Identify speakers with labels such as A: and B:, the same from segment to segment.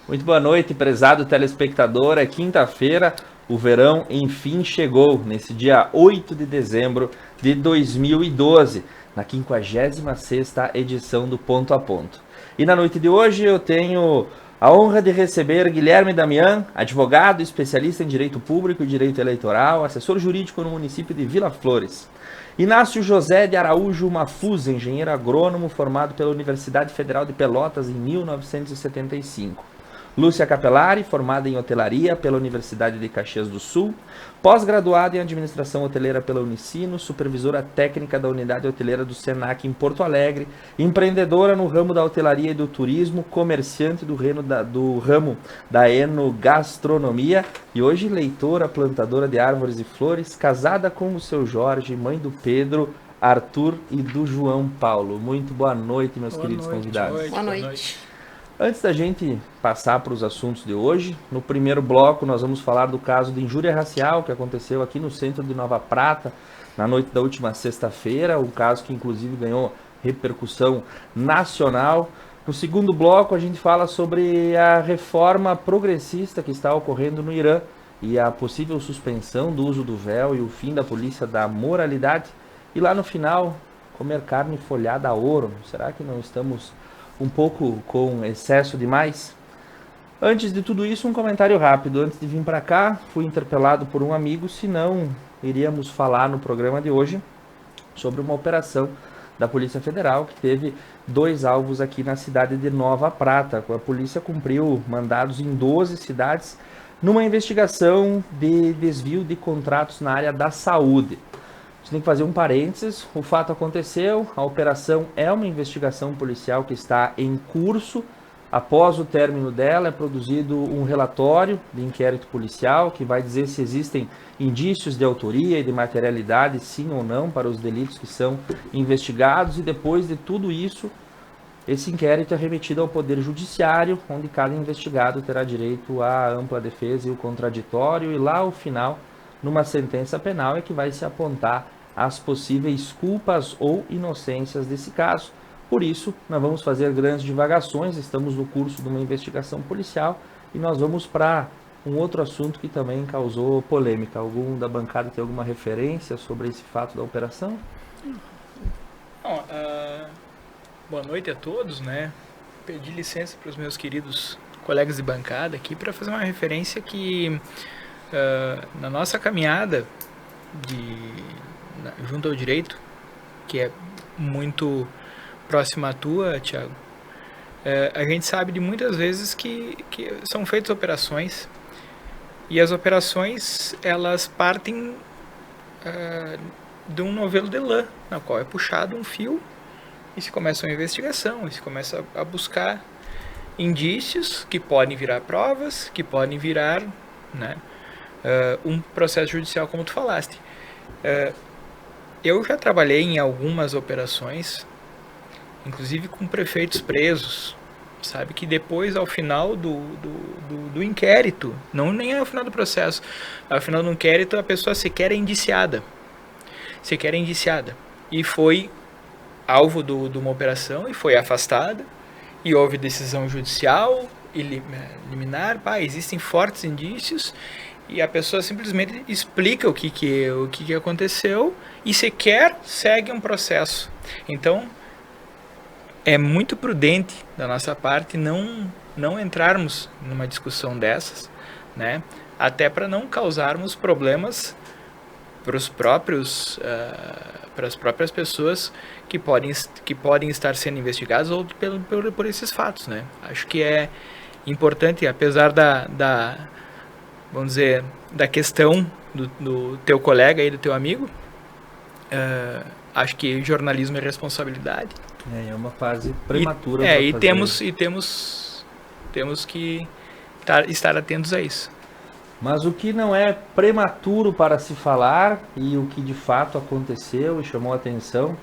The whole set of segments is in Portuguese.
A: Muito boa noite, prezado telespectador. É quinta-feira, o verão enfim chegou, nesse dia 8 de dezembro de 2012, na 56ª edição do Ponto a Ponto. E na noite de hoje eu tenho a honra de receber Guilherme Damian, advogado, especialista em Direito Público e Direito Eleitoral, assessor jurídico no município de Vila Flores. Inácio José de Araújo Mafuza, engenheiro agrônomo formado pela Universidade Federal de Pelotas em 1975. Lúcia Capelari, formada em hotelaria pela Universidade de Caxias do Sul, pós-graduada em administração hoteleira pela Unicino, supervisora técnica da unidade hoteleira do Senac em Porto Alegre, empreendedora no ramo da hotelaria e do turismo, comerciante do ramo da enogastronomia e hoje leitora, plantadora de árvores e flores, casada com o seu Jorge, mãe do Pedro, Arthur e do João Paulo. Muito boa noite, meus queridos convidados.
B: Boa noite.
A: Antes da gente passar para os assuntos de hoje, no primeiro bloco nós vamos falar do caso de injúria racial que aconteceu aqui no centro de Nova Prata, na noite da última sexta-feira, um caso que inclusive ganhou repercussão nacional. No segundo bloco a gente fala sobre a reforma progressista que está ocorrendo no Irã e a possível suspensão do uso do véu e o fim da polícia da moralidade. E lá no final, comer carne folhada a ouro. Será que não estamos um pouco com excesso demais? Antes de tudo isso, um comentário rápido. Antes de vir para cá, fui interpelado por um amigo se não iríamos falar no programa de hoje sobre uma operação da Polícia Federal que teve 2 alvos aqui na cidade de Nova Prata. A polícia cumpriu mandados em 12 cidades numa investigação de desvio de contratos na área da saúde. Você tem que fazer um parênteses, o fato aconteceu, a operação é uma investigação policial que está em curso. Após o término dela é produzido um relatório de inquérito policial que vai dizer se existem indícios de autoria e de materialidade, sim ou não, para os delitos que são investigados. E depois de tudo isso, esse inquérito é remetido ao Poder Judiciário, onde cada investigado terá direito à ampla defesa e o contraditório. E lá ao final, numa sentença penal, é que vai se apontar as possíveis culpas ou inocências desse caso. Por isso, nós vamos fazer grandes divagações, estamos no curso de uma investigação policial e nós vamos para um outro assunto que também causou polêmica. Algum da bancada tem alguma referência sobre esse fato da operação?
B: Bom, boa noite a todos, né? Pedi licença para os meus queridos colegas de bancada aqui para fazer uma referência que na nossa caminhada junto ao direito, que é muito próxima à tua, Thiago, a gente sabe de muitas vezes que são feitas operações e as operações elas partem de um novelo de lã, na qual é puxado um fio e se começa uma investigação, e se começa a buscar indícios que podem virar provas, que podem virar, né, um processo judicial, como tu falaste. Eu já trabalhei em algumas operações, inclusive com prefeitos presos, sabe, que depois, ao final do inquérito, não nem ao final do processo, ao final do inquérito a pessoa sequer é indiciada, e foi alvo de uma operação e foi afastada, e houve decisão judicial, liminar, existem fortes indícios, e a pessoa simplesmente explica o que aconteceu e sequer segue um processo. Então, é muito prudente da nossa parte não entrarmos numa discussão dessas, né? Até para não causarmos problemas para as próprias pessoas que podem estar sendo investigadas ou por esses fatos, né? Acho que é importante, apesar vamos dizer, da questão do teu colega e do teu amigo, acho que jornalismo é responsabilidade.
A: É uma fase prematura.
B: Temos que estar atentos a isso.
A: Mas o que não é prematuro para se falar e o que de fato aconteceu e chamou a atenção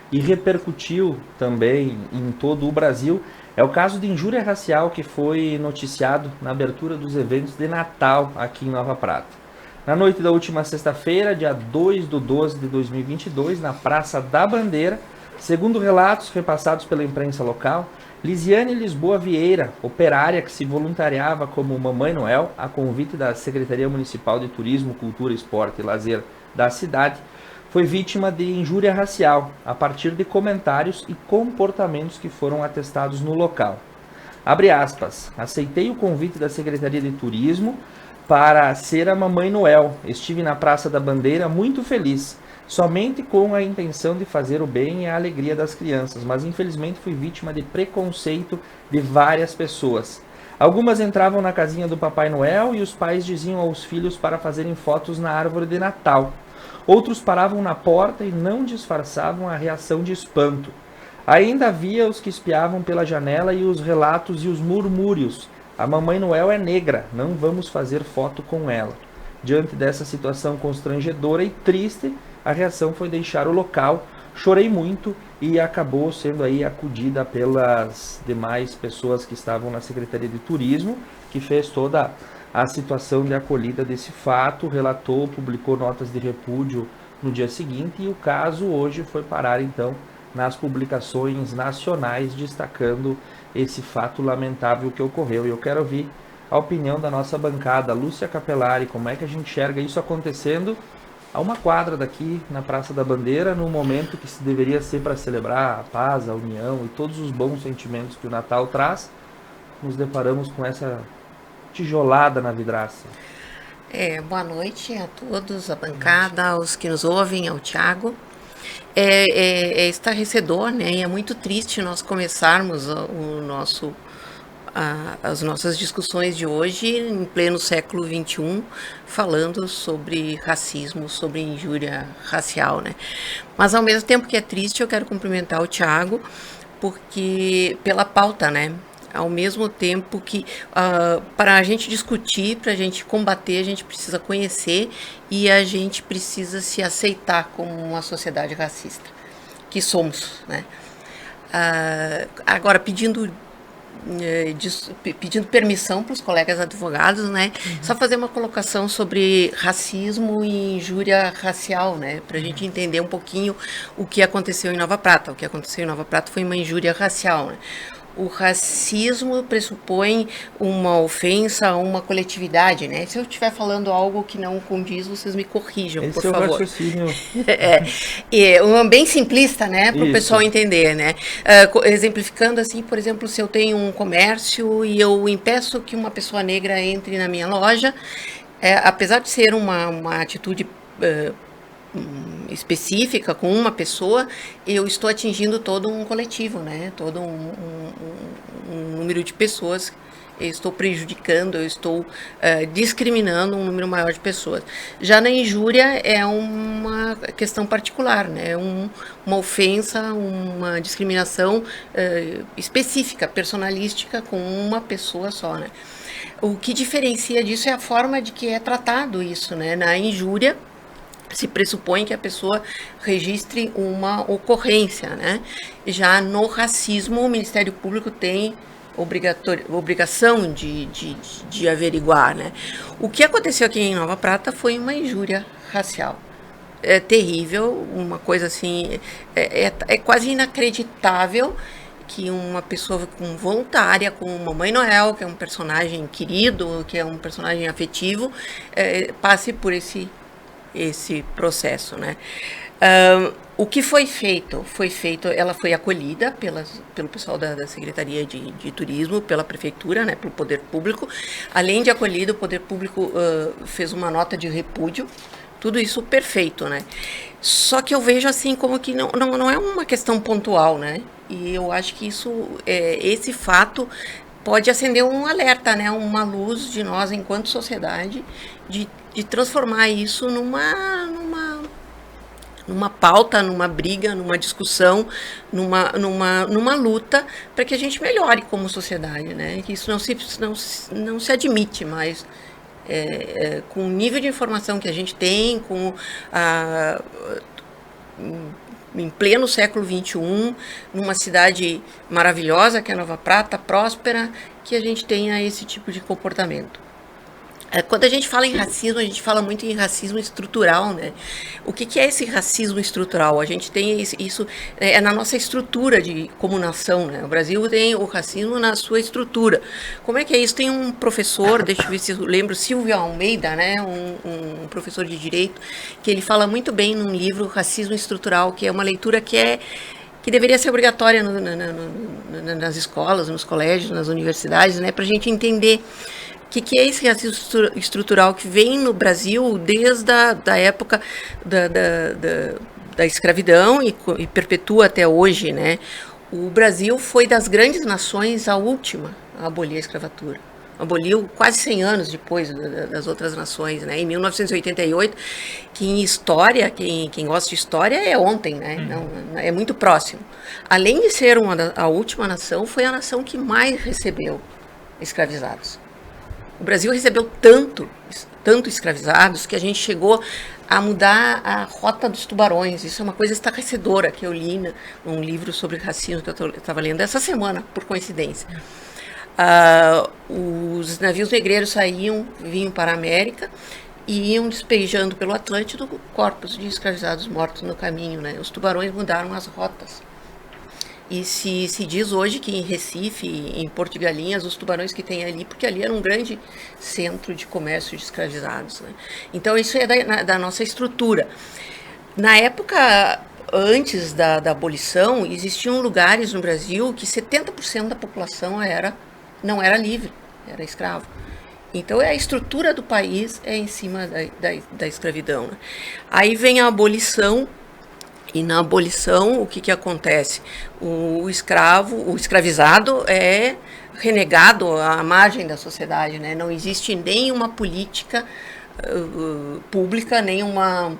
A: e repercutiu também em todo o Brasil é o caso de injúria racial que foi noticiado na abertura dos eventos de Natal aqui em Nova Prata. Na noite da última sexta-feira, dia 2/12 de 2022, na Praça da Bandeira, segundo relatos repassados pela imprensa local, Lisiane Lisboa Vieira, operária que se voluntariava como Mamãe Noel, a convite da Secretaria Municipal de Turismo, Cultura, Esporte e Lazer da cidade, foi vítima de injúria racial a partir de comentários e comportamentos que foram atestados no local. Abre aspas, aceitei o convite da Secretaria de Turismo para ser a Mamãe Noel. Estive na Praça da Bandeira muito feliz, somente com a intenção de fazer o bem e a alegria das crianças, mas infelizmente fui vítima de preconceito de várias pessoas. Algumas entravam na casinha do Papai Noel e os pais diziam aos filhos para fazerem fotos na árvore de Natal. Outros paravam na porta e não disfarçavam a reação de espanto. Ainda havia os que espiavam pela janela e os relatos e os murmúrios. A Mamãe Noel é negra, não vamos fazer foto com ela. Diante dessa situação constrangedora e triste, a reação foi deixar o local. Chorei muito e acabou sendo aí acudida pelas demais pessoas que estavam na Secretaria de Turismo, que fez toda a situação de acolhida desse fato, relatou, publicou notas de repúdio no dia seguinte e o caso hoje foi parar então nas publicações nacionais destacando esse fato lamentável que ocorreu. E eu quero ouvir a opinião da nossa bancada, Lúcia Capelari, como é que a gente enxerga isso acontecendo a uma quadra daqui na Praça da Bandeira, num momento que se deveria ser para celebrar a paz, a união e todos os bons sentimentos que o Natal traz, nos deparamos com essa tijolada na vidraça.
C: Boa noite a todos, a bancada, aos que nos ouvem, ao Thiago. É estarrecedor, né? E é muito triste nós começarmos as nossas discussões de hoje, em pleno século XXI, falando sobre racismo, sobre injúria racial, né? Mas ao mesmo tempo que é triste, eu quero cumprimentar o Thiago, porque pela pauta, né? Ao mesmo tempo que para a gente discutir, para a gente combater, a gente precisa conhecer e a gente precisa se aceitar como uma sociedade racista, que somos, né? Agora, pedindo permissão para os colegas advogados, né? Só fazer uma colocação sobre racismo e injúria racial, né? Para a gente entender um pouquinho o que aconteceu em Nova Prata. O que aconteceu em Nova Prata foi uma injúria racial, né? O racismo pressupõe uma ofensa a uma coletividade, né? Se eu estiver falando algo que não condiz, vocês me corrijam, por favor. Esse é o raciocínio. Bem simplista, né? Para o pessoal entender, né? Exemplificando assim, por exemplo, se eu tenho um comércio e eu impeço que uma pessoa negra entre na minha loja, apesar de ser uma atitude específica com uma pessoa, eu estou atingindo todo um coletivo, né? Todo um número de pessoas. Eu estou prejudicando, eu estou discriminando um número maior de pessoas. Já na injúria é uma questão particular, né? Uma ofensa, uma discriminação específica, personalística com uma pessoa só, né? O que diferencia disso é a forma de que é tratado isso, né? Na injúria, se pressupõe que a pessoa registre uma ocorrência, né? Já no racismo, o Ministério Público tem obrigação de averiguar, né? O que aconteceu aqui em Nova Prata foi uma injúria racial. É terrível, uma coisa assim, é quase inacreditável que uma pessoa voluntária, como Mamãe Noel, que é um personagem querido, que é um personagem afetivo, passe por esse processo, né? O que foi feito, ela foi acolhida pelo pessoal da Secretaria de Turismo, pela Prefeitura, né, pelo Poder Público. Além de acolhida, o Poder Público fez uma nota de repúdio, tudo isso perfeito, né? Só que eu vejo assim como que não é uma questão pontual, né? E eu acho que esse fato pode acender um alerta, né? Uma luz de nós, enquanto sociedade, de transformar isso numa pauta, numa briga, numa discussão, numa luta para que a gente melhore como sociedade, né? Que isso não se admite mais. Com o nível de informação que a gente tem, em pleno século XXI, numa cidade maravilhosa que é Nova Prata, próspera, que a gente tenha esse tipo de comportamento. Quando a gente fala em racismo, a gente fala muito em racismo estrutural, né? O que é esse racismo estrutural? A gente tem isso na nossa estrutura como nação, né? O Brasil tem o racismo na sua estrutura. Como é que é isso? Tem um professor, deixa eu ver se eu lembro, Silvio Almeida, né? Um professor de direito, que ele fala muito bem num livro, Racismo Estrutural, que é uma leitura que deveria ser obrigatória nas escolas, nos colégios, nas universidades, né? Para a gente entender o que é esse racismo estrutural que vem no Brasil desde a época da escravidão e perpetua até hoje, né? O Brasil foi das grandes nações a última a abolir a escravatura. Aboliu quase 100 anos depois das outras nações, né? Em 1988, que em história, quem gosta de história é ontem, né? Não, é muito próximo. Além de ser a última nação, foi a nação que mais recebeu escravizados. O Brasil recebeu tanto escravizados que a gente chegou a mudar a rota dos tubarões. Isso é uma coisa estarrecedora que eu li num livro sobre racismo que eu estava lendo essa semana, por coincidência. Os navios negreiros vinham para a América e iam despejando pelo Atlântico corpos de escravizados mortos no caminho, né? Os tubarões mudaram as rotas. E se diz hoje que em Recife, em Porto de Galinhas, os tubarões que tem ali, porque ali era um grande centro de comércio de escravizados, né? Então isso é da nossa estrutura. Na época, antes da abolição, existiam lugares no Brasil que 70% da população não era livre, era escravo. Então a estrutura do país é em cima da escravidão, né? Aí vem a abolição. E na abolição, o que acontece? O escravizado é renegado à margem da sociedade, né? Não existe nenhuma política pública, não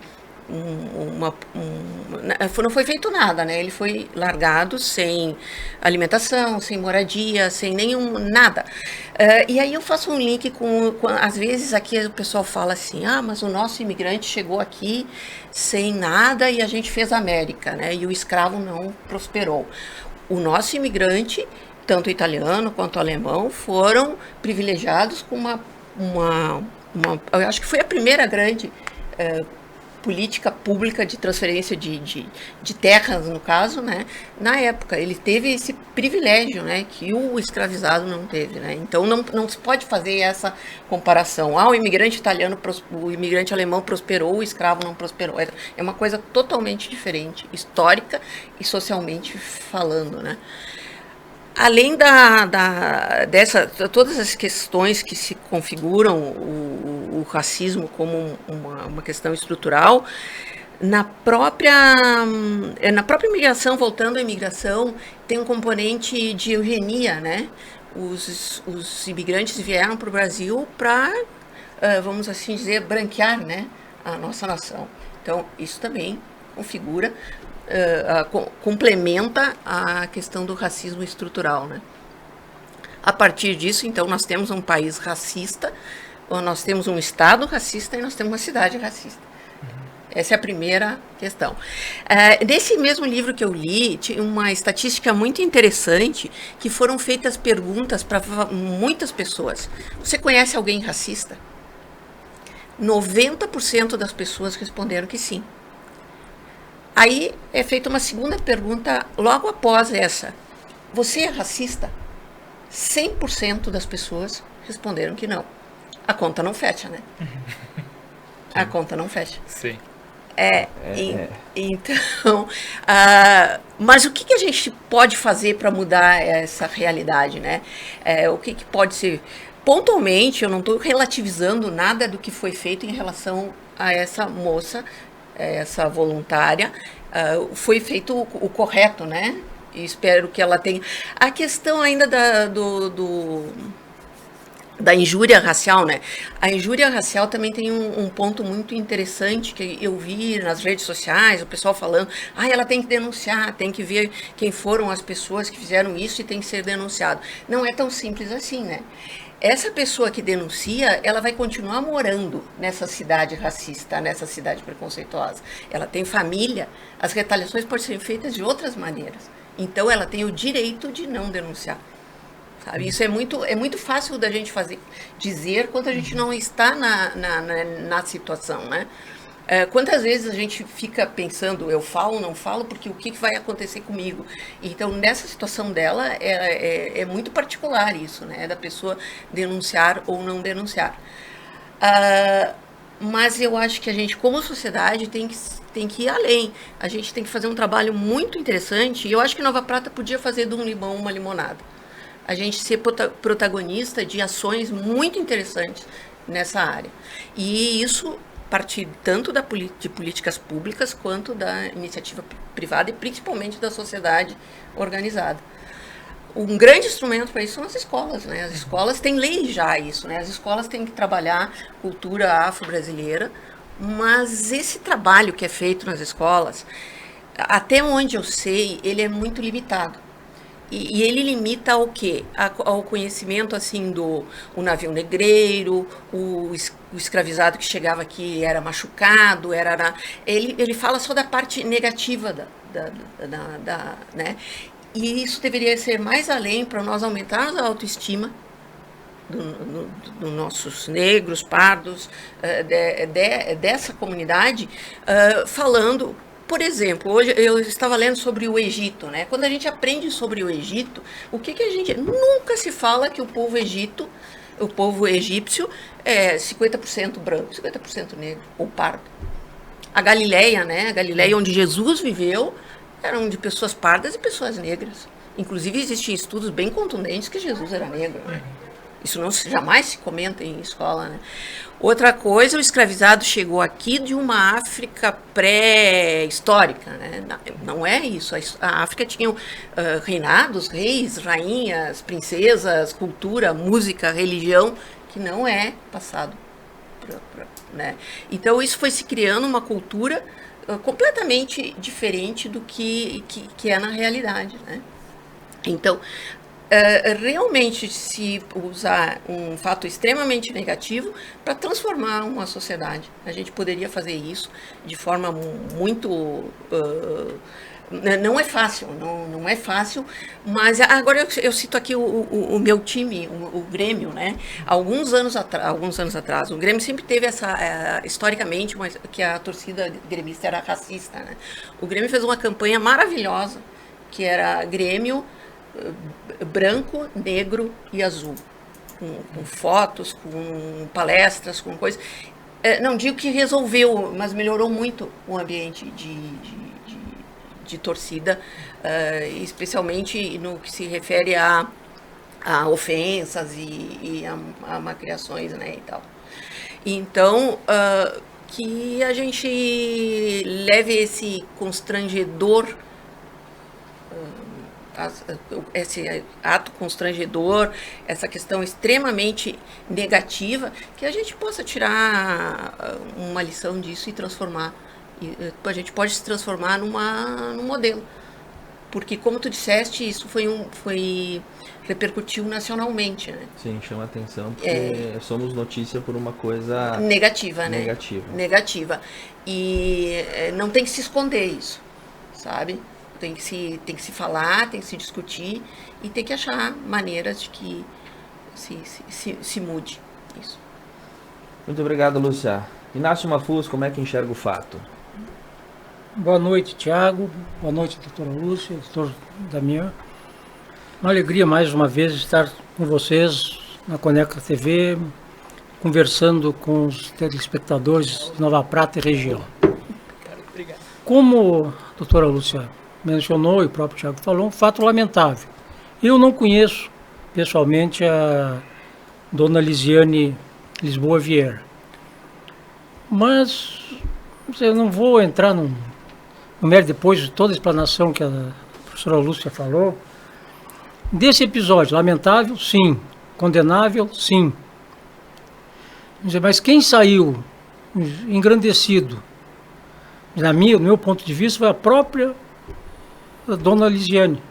C: foi feito nada, né? Ele foi largado sem alimentação, sem moradia, sem nada. E aí eu faço um link às vezes aqui o pessoal fala assim, mas o nosso imigrante chegou aqui sem nada e a gente fez a América, né? E o escravo não prosperou. O nosso imigrante, tanto italiano quanto alemão, foram privilegiados com eu acho que foi a primeira grande política pública de transferência de terras, no caso, né? Na época, ele teve esse privilégio, né? Que o escravizado não teve, né? Então, não se pode fazer essa comparação. O imigrante italiano, o imigrante alemão prosperou, o escravo não prosperou. É uma coisa totalmente diferente, histórica e socialmente falando, né? Além todas as questões que se configuram o racismo como uma questão estrutural, na própria imigração, voltando à imigração, tem um componente de eugenia, né? Os imigrantes vieram para o Brasil para, vamos assim dizer, branquear, né, a nossa nação. Então, isso também configura, complementa a questão do racismo estrutural, né? A partir disso, então, nós temos um país racista, nós temos um estado racista e nós temos uma cidade racista. Essa é a primeira questão. Nesse mesmo livro que eu li, tinha uma estatística muito interessante, que foram feitas perguntas para muitas pessoas. Você conhece alguém racista? 90% das pessoas responderam que sim. Aí é feita uma segunda pergunta logo após essa. Você é racista? 100% das pessoas responderam que não. A conta não fecha, né? A conta não fecha.
B: Sim.
C: Então, mas o que a gente pode fazer para mudar essa realidade, né? O que pode ser... Pontualmente, eu não estou relativizando nada do que foi feito em relação a essa moça, essa voluntária, foi feito o correto, né? E espero que ela tenha... A questão ainda da injúria racial, né? A injúria racial também tem um ponto muito interessante que eu vi nas redes sociais, o pessoal falando, ela tem que denunciar, tem que ver quem foram as pessoas que fizeram isso e tem que ser denunciado. Não é tão simples assim, né? Essa pessoa que denuncia, ela vai continuar morando nessa cidade racista, nessa cidade preconceituosa. Ela tem família, as retaliações podem ser feitas de outras maneiras. Então, ela tem o direito de não denunciar. sabe? Isso é muito fácil da gente dizer quando a gente não está na situação, né? Quantas vezes a gente fica pensando, eu falo, não falo, porque o que vai acontecer comigo? Então, nessa situação dela, é muito particular isso, né? Da pessoa denunciar ou não denunciar. Mas eu acho que a gente, como sociedade, tem que ir além. A gente tem que fazer um trabalho muito interessante, e eu acho que Nova Prata podia fazer de um limão uma limonada. A gente ser protagonista de ações muito interessantes nessa área. E isso partir tanto de políticas públicas quanto da iniciativa privada e principalmente da sociedade organizada. Um grande instrumento para isso são as escolas, né? As escolas têm lei já isso, né? As escolas têm que trabalhar cultura afro-brasileira, mas esse trabalho que é feito nas escolas, até onde eu sei, ele é muito limitado. E ele limita ao quê? Ao conhecimento, assim, o navio negreiro, o escravizado que chegava aqui era machucado, ele fala só da parte negativa né? E isso deveria ser mais além para nós aumentarmos a autoestima dos nossos negros, pardos, dessa comunidade, falando. Por exemplo, hoje eu estava lendo sobre o Egito, né? Quando a gente aprende sobre o Egito, o que a gente... Nunca se fala que o povo egípcio é 50% branco, 50% negro ou pardo. A Galileia, né? A Galileia onde Jesus viveu, eram de pessoas pardas e pessoas negras. Inclusive, existem estudos bem contundentes que Jesus era negro, né? Isso jamais se comenta em escola, né? Outra coisa, o escravizado chegou aqui de uma África pré-histórica, né? Não é isso. A África tinha reinados, reis, rainhas, princesas, cultura, música, religião, que não é passado, né? Então, isso foi se criando uma cultura completamente diferente do que é na realidade, né? Então, realmente se usar um fato extremamente negativo para transformar uma sociedade. A gente poderia fazer isso de forma muito... não é fácil, não é fácil, mas agora eu cito aqui o meu time, o Grêmio, né? Alguns anos atrás, o Grêmio sempre teve historicamente, que a torcida gremista era racista, né? O Grêmio fez uma campanha maravilhosa, que era Grêmio branco, negro e azul, com fotos, com palestras, com coisas. Não digo que resolveu, mas melhorou muito o ambiente de torcida, especialmente no que se refere a ofensas e a malcriações, né, e tal. Então, que a gente leve esse constrangedor, esse ato constrangedor, essa questão extremamente negativa, que a gente possa tirar uma lição disso e transformar. A gente pode se transformar num modelo. Porque, como tu disseste, isso repercutiu nacionalmente, né?
A: Sim, chama atenção, porque somos notícia por uma coisa...
C: Negativa, né?
A: Negativa.
C: E não tem que se esconder isso, sabe? Tem que se falar, tem que se discutir e tem que achar maneiras de que se mude isso.
A: Muito obrigado, Lúcia. Inácio Mafuz, como é que enxerga o fato?
D: Boa noite, Tiago. Boa noite, doutora Lúcia, doutor Damião. Uma alegria mais uma vez estar com vocês na Conecta TV, conversando com os telespectadores de Nova Prata e região.
B: Obrigado.
D: Como a doutora Lúcia mencionou e o próprio Tiago falou, um fato lamentável. Eu não conheço pessoalmente a dona Lisiane Lisboa Vieira, mas eu não vou entrar no mérito depois de toda a explanação que a professora Lúcia falou. Desse episódio, lamentável, sim. Condenável, sim. Mas quem saiu engrandecido, no meu ponto de vista, foi a própria dona Lisiane.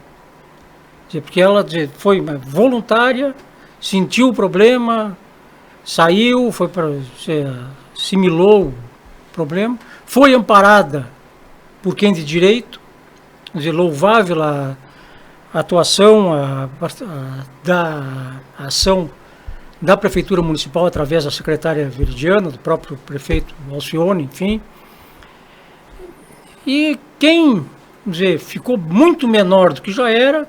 D: Porque ela foi voluntária, sentiu o problema, saiu, assimilou o problema, foi amparada por quem de direito, quer dizer, louvável a atuação, a ação da Prefeitura Municipal através da secretária Veridiana, do próprio prefeito Alcione, enfim. E quem, vamos dizer, ficou muito menor do que já era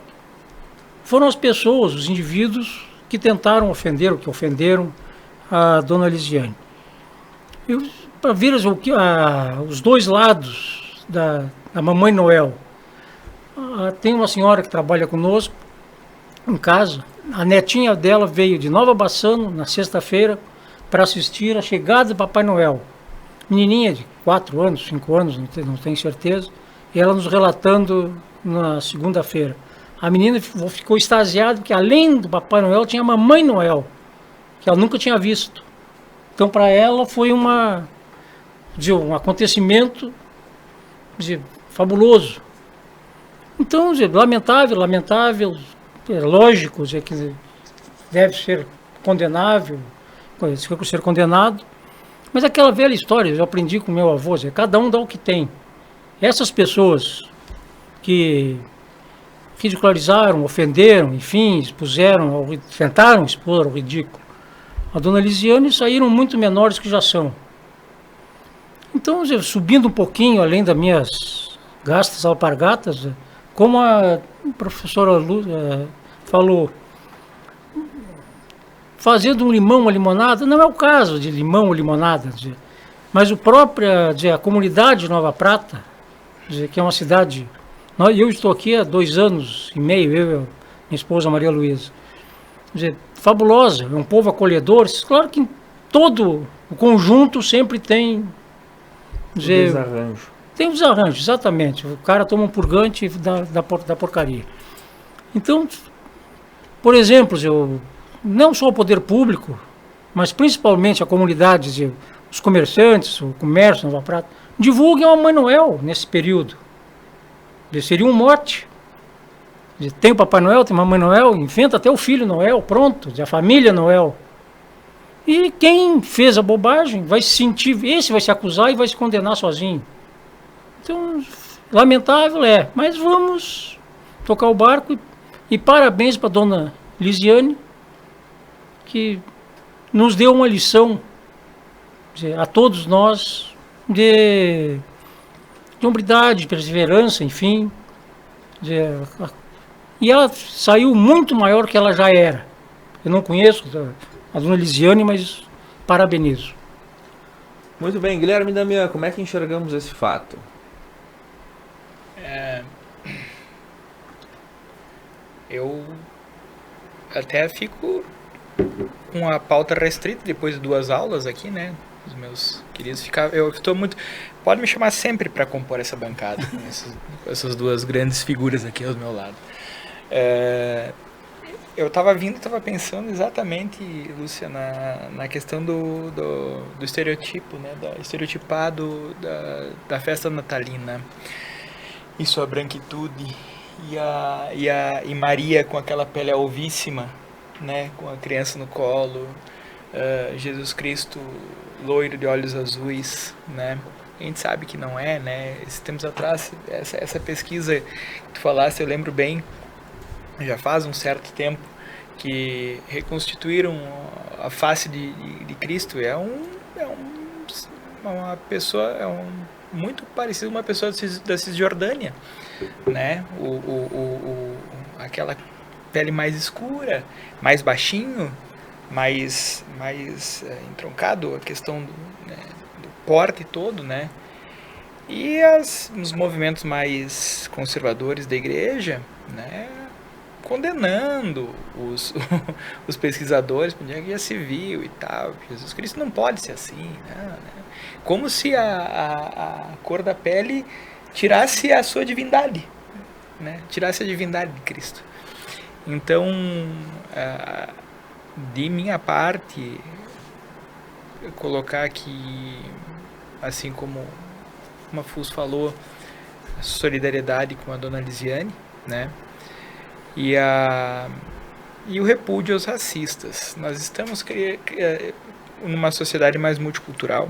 D: foram as pessoas, os indivíduos que tentaram ofender, ou que ofenderam a dona Lisiane. Para ver os dois lados da Mamãe Noel, tem uma senhora que trabalha conosco em casa, a netinha dela veio de Nova Bassano na sexta-feira para assistir a chegada do Papai Noel. Menininha de 4 anos, 5 anos, não tenho certeza, e ela nos relatando na segunda-feira. A menina ficou extasiada porque além do Papai Noel tinha a Mamãe Noel, que ela nunca tinha visto. Então para ela foi um acontecimento fabuloso. Então, lamentável, é lógico que deve ser condenável, ser condenado, mas aquela velha história, eu aprendi com meu avô, cada um dá o que tem. Essas pessoas que ridicularizaram, ofenderam, enfim, tentaram expor ao ridículo a dona Lisiane, saíram muito menores que já são. Então, subindo um pouquinho além das minhas gastas alpargatas, como a professora falou, fazer de um limão uma limonada, não é o caso de limão ou limonada, mas a comunidade de Nova Prata, que é uma cidade, eu estou aqui há 2 anos e meio, eu e minha esposa Maria Luísa, fabulosa, é um povo acolhedor. Claro que em todo o conjunto sempre tem
A: desarranjo.
D: Tem um desarranjo, exatamente. O cara toma um purgante e dá porcaria. Então, por exemplo, não só o poder público, mas principalmente a comunidade, os comerciantes, o comércio Nova Prata, divulguem a Mamãe Noel nesse período. Seria um mote. Tem o Papai Noel, tem a Mamãe Noel, inventa até o Filho Noel, pronto, a família Noel. E quem fez a bobagem vai se sentir, esse vai se acusar e vai se condenar sozinho. Então, lamentável mas vamos tocar o barco e parabéns para a dona Lisiane, que nos deu uma lição a todos nós de hombridade, de perseverança, enfim. E ela saiu muito maior que ela já era. Eu não conheço a dona Lisiane, mas parabenizo.
A: Muito bem, Guilherme Damião, como é que enxergamos esse fato?
B: Eu até fico com a pauta restrita depois de 2 aulas aqui, né? Os meus queridos eu estou muito... Pode me chamar sempre para compor essa bancada, essas 2 grandes figuras aqui ao meu lado. Eu estava pensando exatamente, Lúcia, na questão do estereotipo, né? Estereotipado da festa natalina. E sua branquitude, e Maria com aquela pele alvíssima, né, com a criança no colo, Jesus Cristo loiro de olhos azuis, né? A gente sabe que não é, né? Esses tempos atrás, essa pesquisa que tu falaste, eu lembro bem, já faz um certo tempo, que reconstituíram a face de Cristo. Uma pessoa, muito parecido com uma pessoa da Cisjordânia, né? Aquela pele mais escura, mais baixinho, mais entroncado, a questão do porte todo, né? E os movimentos mais conservadores da igreja, né, condenando os pesquisadores por guerra civil e tal. Jesus Cristo não pode ser assim, né? Como se a cor da pele tirasse a sua divindade, né? Tirasse a divindade de Cristo. Então, de minha parte, colocar aqui, assim como o Mafuz falou, a solidariedade com a dona Lisiane, né? E o repúdio aos racistas. Nós estamos numa sociedade mais multicultural.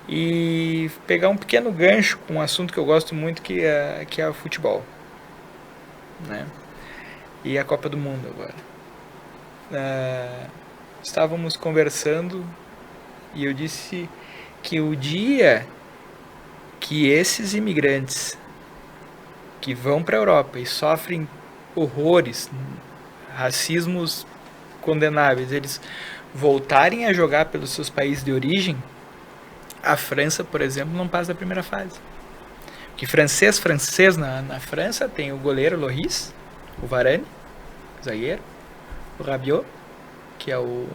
B: E pegar um pequeno gancho com um assunto que eu gosto muito, que é o futebol. né? E a Copa do Mundo agora. Estávamos conversando e eu disse que o dia que esses imigrantes que vão para a Europa e sofrem horrores, racismos condenáveis, eles voltarem a jogar pelos seus países de origem, a França, por exemplo, não passa da primeira fase. Porque francês na França tem o goleiro Lloris, o Varane, o zagueiro, o Rabiot, que é o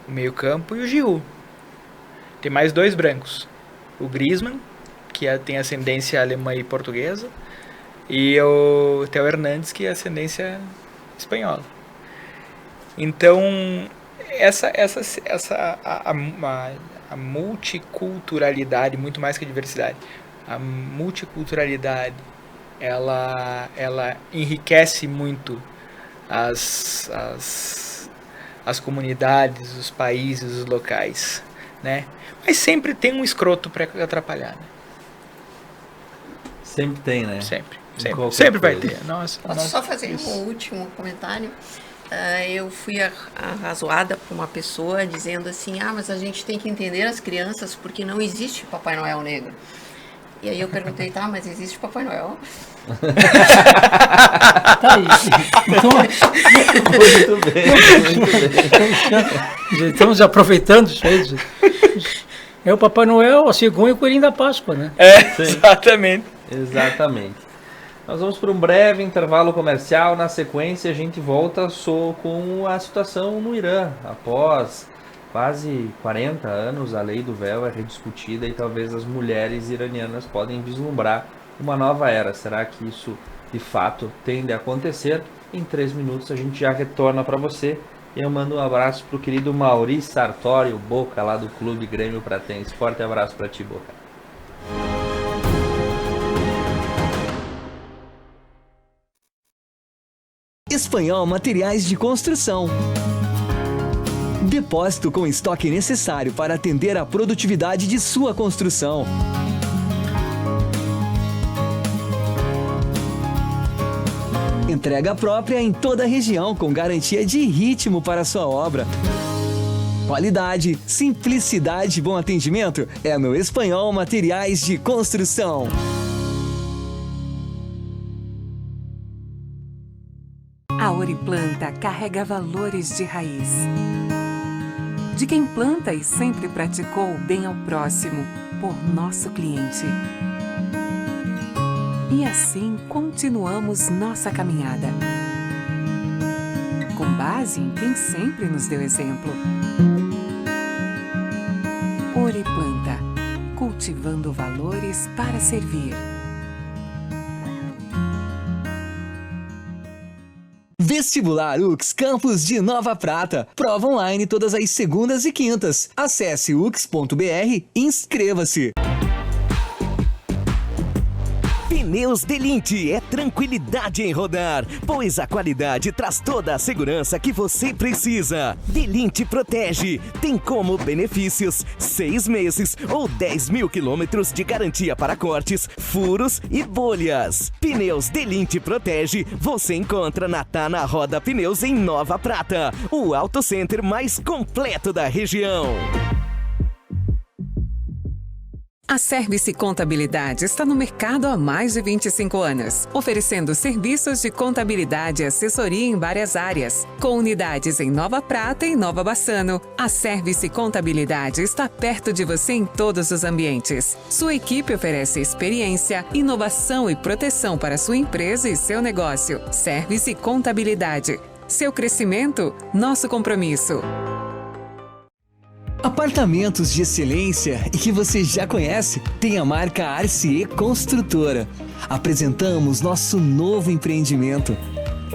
B: meio-campo, e o Giroud. Tem mais 2 brancos. O Griezmann, que tem ascendência alemã e portuguesa, e o Theo Hernandes, que é ascendência espanhola. Então, a multiculturalidade, muito mais que a diversidade, a multiculturalidade, ela enriquece muito as comunidades, os países, os locais, né? Mas sempre tem um escroto para atrapalhar, né?
A: Sempre tem, né?
B: Sempre vai ter.
C: Posso só fazer um último comentário? Eu fui arrazoada por uma pessoa dizendo assim, mas a gente tem que entender as crianças porque não existe Papai Noel negro. E aí eu perguntei, mas existe Papai Noel?
D: Tá aí. Então,
A: Muito bem.
D: estamos aproveitando isso aí. É o Papai Noel, a cegonha e o coelhinho da Páscoa, né?
B: Exatamente.
A: Nós vamos para um breve intervalo comercial. Na sequência, a gente volta com a situação no Irã. Após quase 40 anos, a lei do véu é rediscutida e talvez as mulheres iranianas podem vislumbrar uma nova era. Será que isso, de fato, tende a acontecer? Em 3 minutos, a gente já retorna para você. E eu mando um abraço para o querido Maurício Sartori, o Boca, lá do Clube Grêmio Pratense. Forte abraço para ti, Boca.
E: Espanhol Materiais de Construção. Depósito com estoque necessário para atender à produtividade de sua construção. Entrega própria em toda a região com garantia de ritmo para sua obra. Qualidade, simplicidade e bom atendimento é no Espanhol Materiais de Construção.
F: A Oriplanta carrega valores de raiz. De quem planta e sempre praticou o bem ao próximo, por nosso cliente. E assim continuamos nossa caminhada. Com base em quem sempre nos deu exemplo. Oriplanta, cultivando valores para servir.
E: Vestibular UX Campus de Nova Prata. Prova online todas as segundas e quintas. Acesse ux.br e inscreva-se.
G: Pneus Delinte é tranquilidade em rodar, pois a qualidade traz toda a segurança que você precisa. Delinte protege. Tem como benefícios 6 meses ou 10 mil quilômetros de garantia para cortes, furos e bolhas. Pneus Delinte protege. Você encontra na Tana Roda Pneus em Nova Prata, o auto center mais completo da região.
F: A Service Contabilidade está no mercado há mais de 25 anos, oferecendo serviços de contabilidade e assessoria em várias áreas. Com unidades em Nova Prata e Nova Bassano, a Service Contabilidade está perto de você em todos os ambientes. Sua equipe oferece experiência, inovação e proteção para sua empresa e seu negócio. Service Contabilidade. Seu crescimento, nosso compromisso.
E: Apartamentos de excelência e que você já conhece tem a marca Arcier Construtora. Apresentamos nosso novo empreendimento.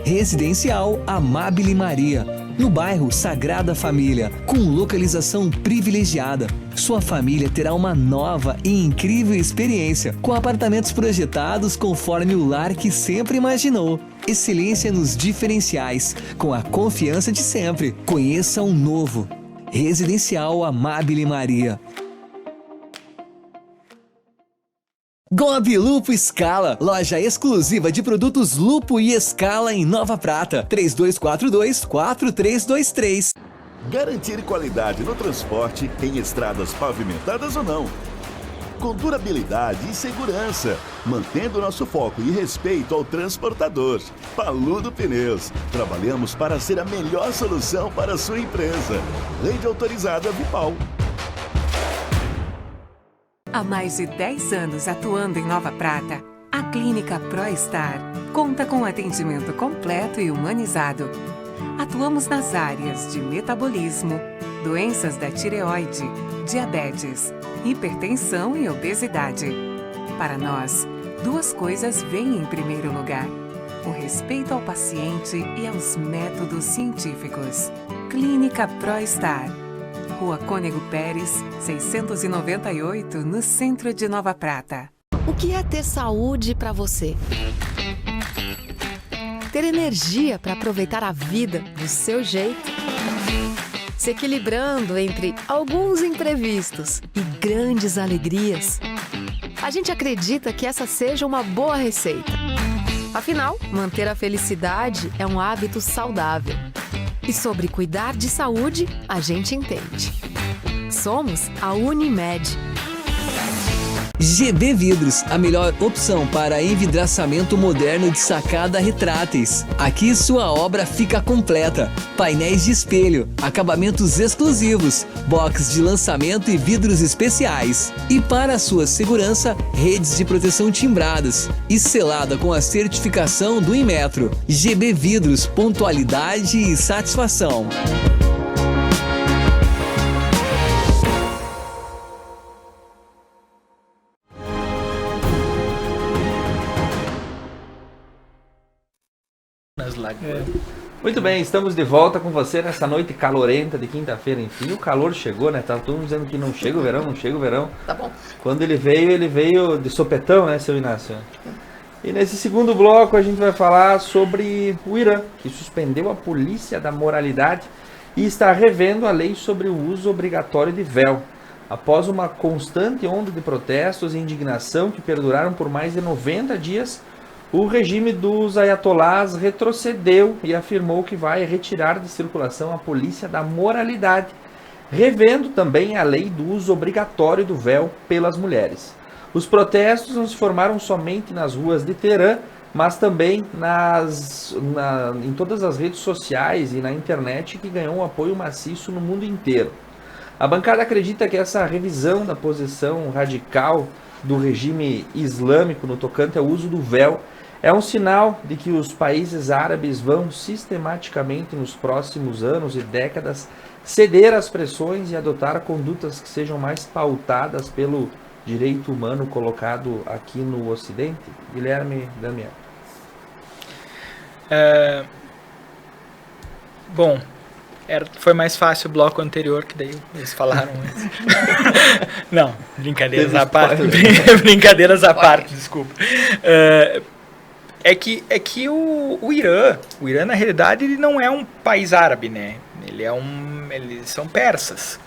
E: Residencial Amabile Maria, no bairro Sagrada Família, com localização privilegiada. Sua família terá uma nova e incrível experiência, com apartamentos projetados conforme o lar que sempre imaginou. Excelência nos diferenciais, com a confiança de sempre. Conheça um novo. Residencial Amabile Maria. Gobi Lupo Scala, loja exclusiva de produtos Lupo e Scala em Nova Prata. 3242-4323.
H: Garantir qualidade no transporte em estradas pavimentadas ou não. Com durabilidade e segurança, mantendo nosso foco e respeito ao transportador. Paludo Pneus. Trabalhamos para ser a melhor solução para a sua empresa. Rede autorizada Vipal.
F: Há mais de 10 anos atuando em Nova Prata, a Clínica ProStar conta com atendimento completo e humanizado. Atuamos nas áreas de metabolismo, doenças da tireoide, diabetes, hipertensão e obesidade. Para nós, duas coisas vêm em primeiro lugar: o respeito ao paciente e aos métodos científicos. Clínica ProStar. Rua Cônego Pérez, 698, no centro de Nova Prata.
I: O que é ter saúde para você? Ter energia para aproveitar a vida do seu jeito? Se equilibrando entre alguns imprevistos e grandes alegrias? A gente acredita que essa seja uma boa receita. Afinal, manter a felicidade é um hábito saudável. E sobre cuidar de saúde, a gente entende. Somos a Unimed.
E: GB Vidros, a melhor opção para envidraçamento moderno de sacada retráteis. Aqui sua obra fica completa. Painéis de espelho, acabamentos exclusivos, box de lançamento e vidros especiais. E para sua segurança, redes de proteção timbradas e selada com a certificação do Inmetro. GB Vidros, pontualidade e satisfação.
A: Muito bem, estamos de volta com você nessa noite calorenta de quinta-feira. Enfim, o calor chegou, né? Tá todo mundo dizendo que não chega o verão, não chega o verão.
C: Tá bom.
A: Quando ele veio de sopetão, né, seu Inácio? E nesse segundo bloco a gente vai falar sobre o Irã, que suspendeu a polícia da moralidade e está revendo a lei sobre o uso obrigatório de véu. Após uma constante onda de protestos e indignação que perduraram por mais de 90 dias, o regime dos ayatolás retrocedeu e afirmou que vai retirar de circulação a polícia da moralidade, revendo também a lei do uso obrigatório do véu pelas mulheres. Os protestos não se formaram somente nas ruas de Teherã, mas também em todas as redes sociais e na internet, que ganhou um apoio maciço no mundo inteiro. A bancada acredita que essa revisão da posição radical do regime islâmico no tocante ao uso do véu é um sinal de que os países árabes vão sistematicamente nos próximos anos e décadas ceder às pressões e adotar condutas que sejam mais pautadas pelo direito humano colocado aqui no Ocidente. Guilherme Damião.
B: Bom, foi mais fácil o bloco anterior, que daí eles falaram antes. Não, brincadeiras à parte. Brincadeiras à parte, desculpa. É que o Irã na realidade ele não é um país árabe, né? Eles são persas,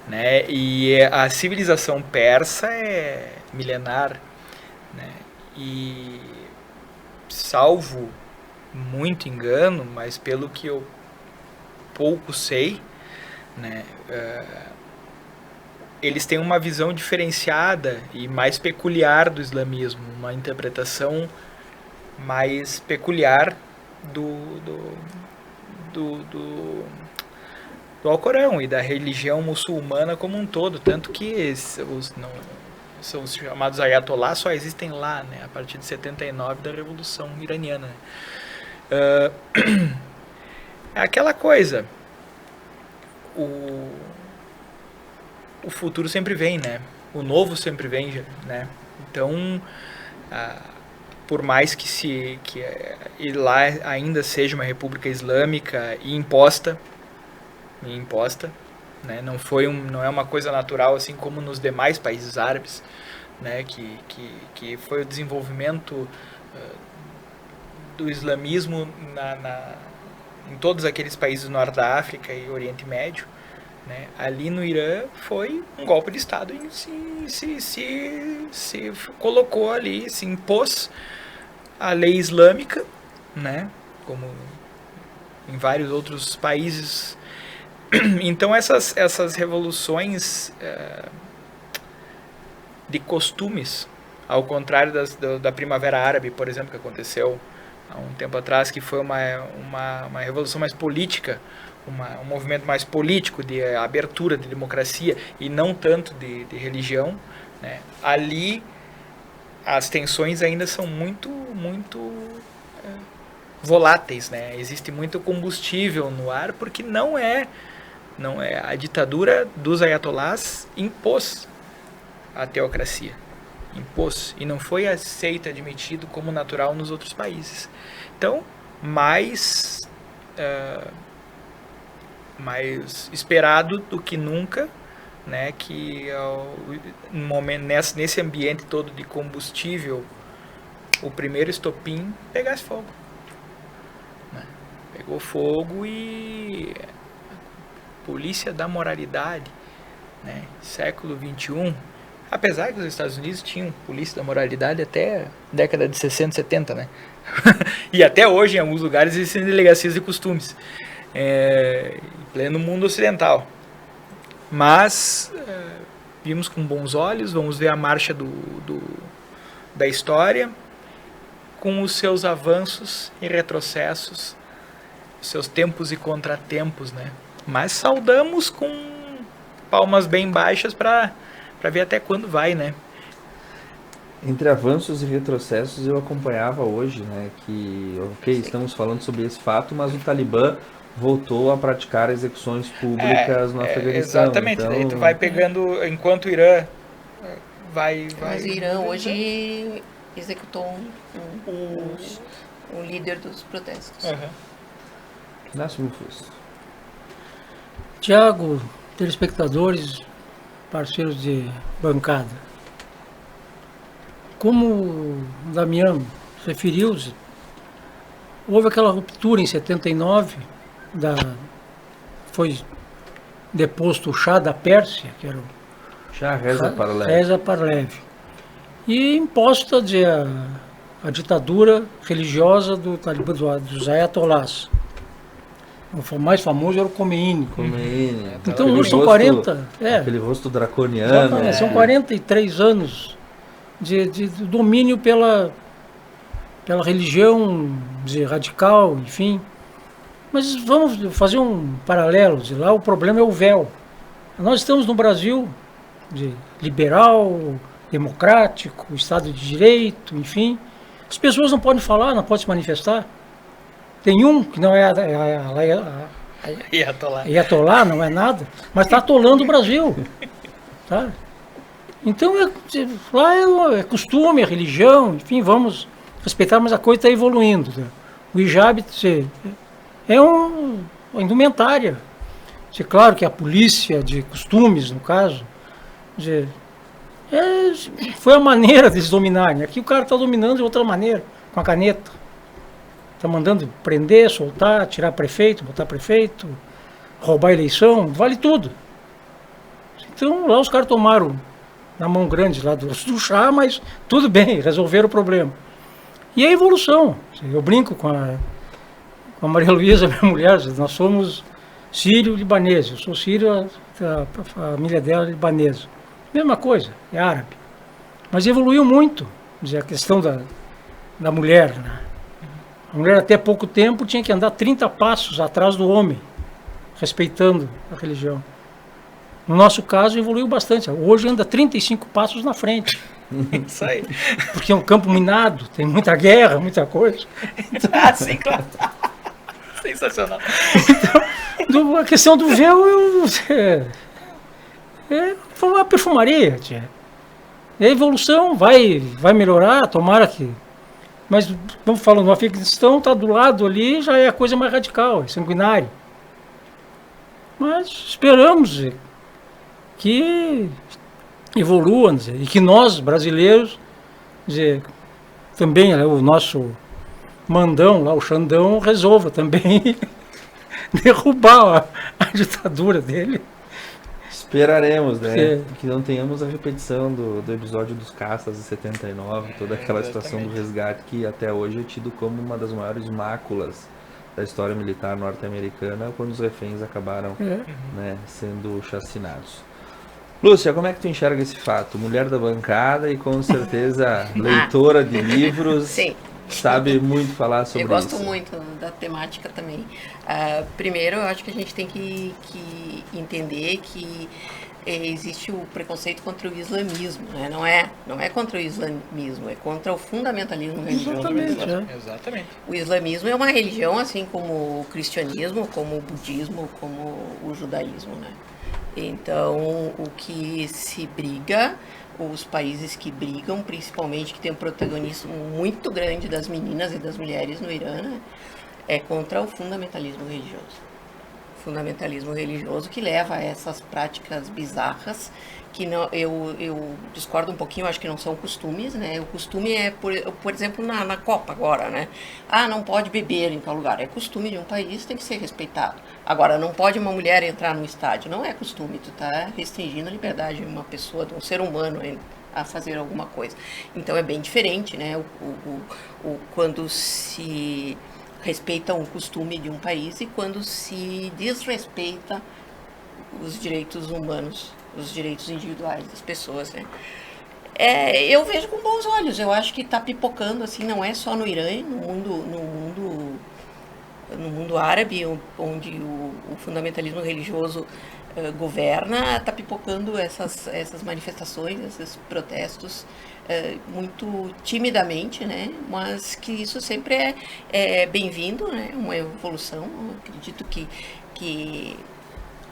B: né? E a civilização persa é milenar, né? E salvo muito engano, mas pelo que eu pouco sei, né? Eles têm uma visão diferenciada e mais peculiar do islamismo, uma interpretação mais peculiar do Alcorão e da religião muçulmana como um todo, tanto que são os chamados ayatolás só existem lá, né, a partir de 79 da Revolução Iraniana. É aquela coisa, o futuro sempre vem, né? O novo sempre vem, né? Então, por mais que lá ainda seja uma república islâmica e imposta, né? Não é uma coisa natural assim como nos demais países árabes, né? Que foi o desenvolvimento do islamismo em todos aqueles países do Norte da África e Oriente Médio, né? Ali no Irã foi um golpe de Estado e se colocou ali, se impôs a lei islâmica, né? Como em vários outros países. Então essas revoluções de costumes, ao contrário da Primavera Árabe, por exemplo, que aconteceu há um tempo atrás, que foi uma revolução mais política, um movimento mais político, de abertura, de democracia, e não tanto de religião, né? Ali as tensões ainda são muito voláteis, né? Existe muito combustível no ar, porque não é a ditadura dos ayatolás impôs a teocracia, impôs, e não foi aceito, admitido como natural nos outros países. Então, mais esperado do que nunca, né, que nesse ambiente todo de combustível, o primeiro estopim pegasse fogo, né? Pegou fogo e a polícia da moralidade, né, século XXI, apesar que os Estados Unidos tinham polícia da moralidade até a década de 60, 70, né? E até hoje em alguns lugares existem delegacias de costumes, em pleno mundo ocidental. Mas vimos com bons olhos, vamos ver a marcha da história, com os seus avanços e retrocessos, seus tempos e contratempos, né? Mas saudamos com palmas bem baixas para ver até quando vai, né?
A: Entre avanços e retrocessos, eu acompanhava hoje, né, que, estamos falando sobre esse fato, mas o Talibã voltou a praticar execuções públicas no Afeganistão.
B: Exatamente,
A: então...
B: daí tu vai pegando, enquanto o Irã vai...
C: Mas o Irã hoje executou um líder dos protestos.
A: Inácio Fusto.
D: Tiago, telespectadores, parceiros de bancada, como o Damião referiu-se, houve aquela ruptura em 79, foi deposto o Shah da Pérsia, que era o
A: Shah Reza
D: Pahlavi, e imposta a ditadura religiosa do Talibã, dos ayatolás. O mais famoso era o Khomeini. Então hoje são 40...
A: Aquele rosto draconiano.
D: São 43 anos de domínio pela religião radical, enfim. Mas vamos fazer um paralelo. Lá o problema é o véu. Nós estamos no Brasil liberal, democrático, Estado de Direito, enfim. As pessoas não podem falar, não podem se manifestar. Tem um que não é Ayatollah, não é nada, mas está atolando o Brasil. Tá? Então, lá é costume, é religião, enfim, vamos respeitar, mas a coisa está evoluindo. Né? O hijab é uma indumentária. Claro que a polícia de costumes, no caso, foi a maneira deles dominarem. Aqui o cara está dominando de outra maneira, com a caneta. Está mandando prender, soltar, tirar prefeito, botar prefeito, roubar a eleição, vale tudo. Então lá os caras tomaram na mão grande lá do chá, mas tudo bem, resolveram o problema. E a evolução. Eu brinco com a Maria Luísa, minha mulher, nós somos sírio-libaneses. Eu sou sírio, a família dela é libanesa. Mesma coisa, é árabe. Mas evoluiu muito, a questão da mulher, né? A mulher até pouco tempo tinha que andar 30 passos atrás do homem, respeitando a religião. No nosso caso, evoluiu bastante. Hoje anda 35 passos na frente.
B: Isso aí.
D: Porque é um campo minado, tem muita guerra, muita coisa.
B: Então, sim, claro. Sensacional.
D: Então, a questão do véu foi uma perfumaria. Tia. A evolução vai melhorar, tomara que... Mas, vamos falando, o Afeganistão está do lado ali, já é a coisa mais radical, é sanguinário. Mas esperamos que evolua, e que nós, brasileiros, também o nosso mandão, lá, o Xandão, resolva também derrubar a ditadura dele
A: Esperaremos, né? Que não tenhamos a repetição do episódio dos caças de 79, toda aquela situação do resgate que até hoje é tido como uma das maiores máculas da história militar norte-americana, quando os reféns acabaram né, sendo chacinados. Lúcia, como é que tu enxerga esse fato? Mulher da bancada e com certeza leitora de livros.
C: Sim.
A: Sabe muito falar sobre isso.
C: Eu gosto muito da temática também. Primeiro, eu acho que a gente tem que entender que existe o preconceito contra o islamismo, né? Não é contra o islamismo, é contra o fundamentalismo religioso.
B: Exatamente.
C: O islamismo é uma religião, assim como o cristianismo, como o budismo, como o judaísmo, né? Então, o que se briga, os países que brigam, principalmente que tem um protagonismo muito grande das meninas e das mulheres no Irã, né, é contra o fundamentalismo religioso. Fundamentalismo religioso que leva a essas práticas bizarras, que não, eu discordo um pouquinho, acho que não são costumes, né? O costume é, por exemplo, na Copa agora, né? Não pode beber em tal lugar. É costume de um país, tem que ser respeitado. Agora, não pode uma mulher entrar no estádio. Não é costume, tu tá restringindo a liberdade de uma pessoa, de um ser humano a fazer alguma coisa. Então, é bem diferente, né? Quando se respeita um costume de um país e quando se desrespeita os direitos humanos, os direitos individuais das pessoas, né? Eu vejo com bons olhos. Eu acho que está pipocando, assim, não é só no Irã, no mundo árabe, onde o fundamentalismo religioso governa, está pipocando essas manifestações, esses protestos muito timidamente, né? Mas que isso sempre é bem-vindo, né? Uma evolução, eu acredito que...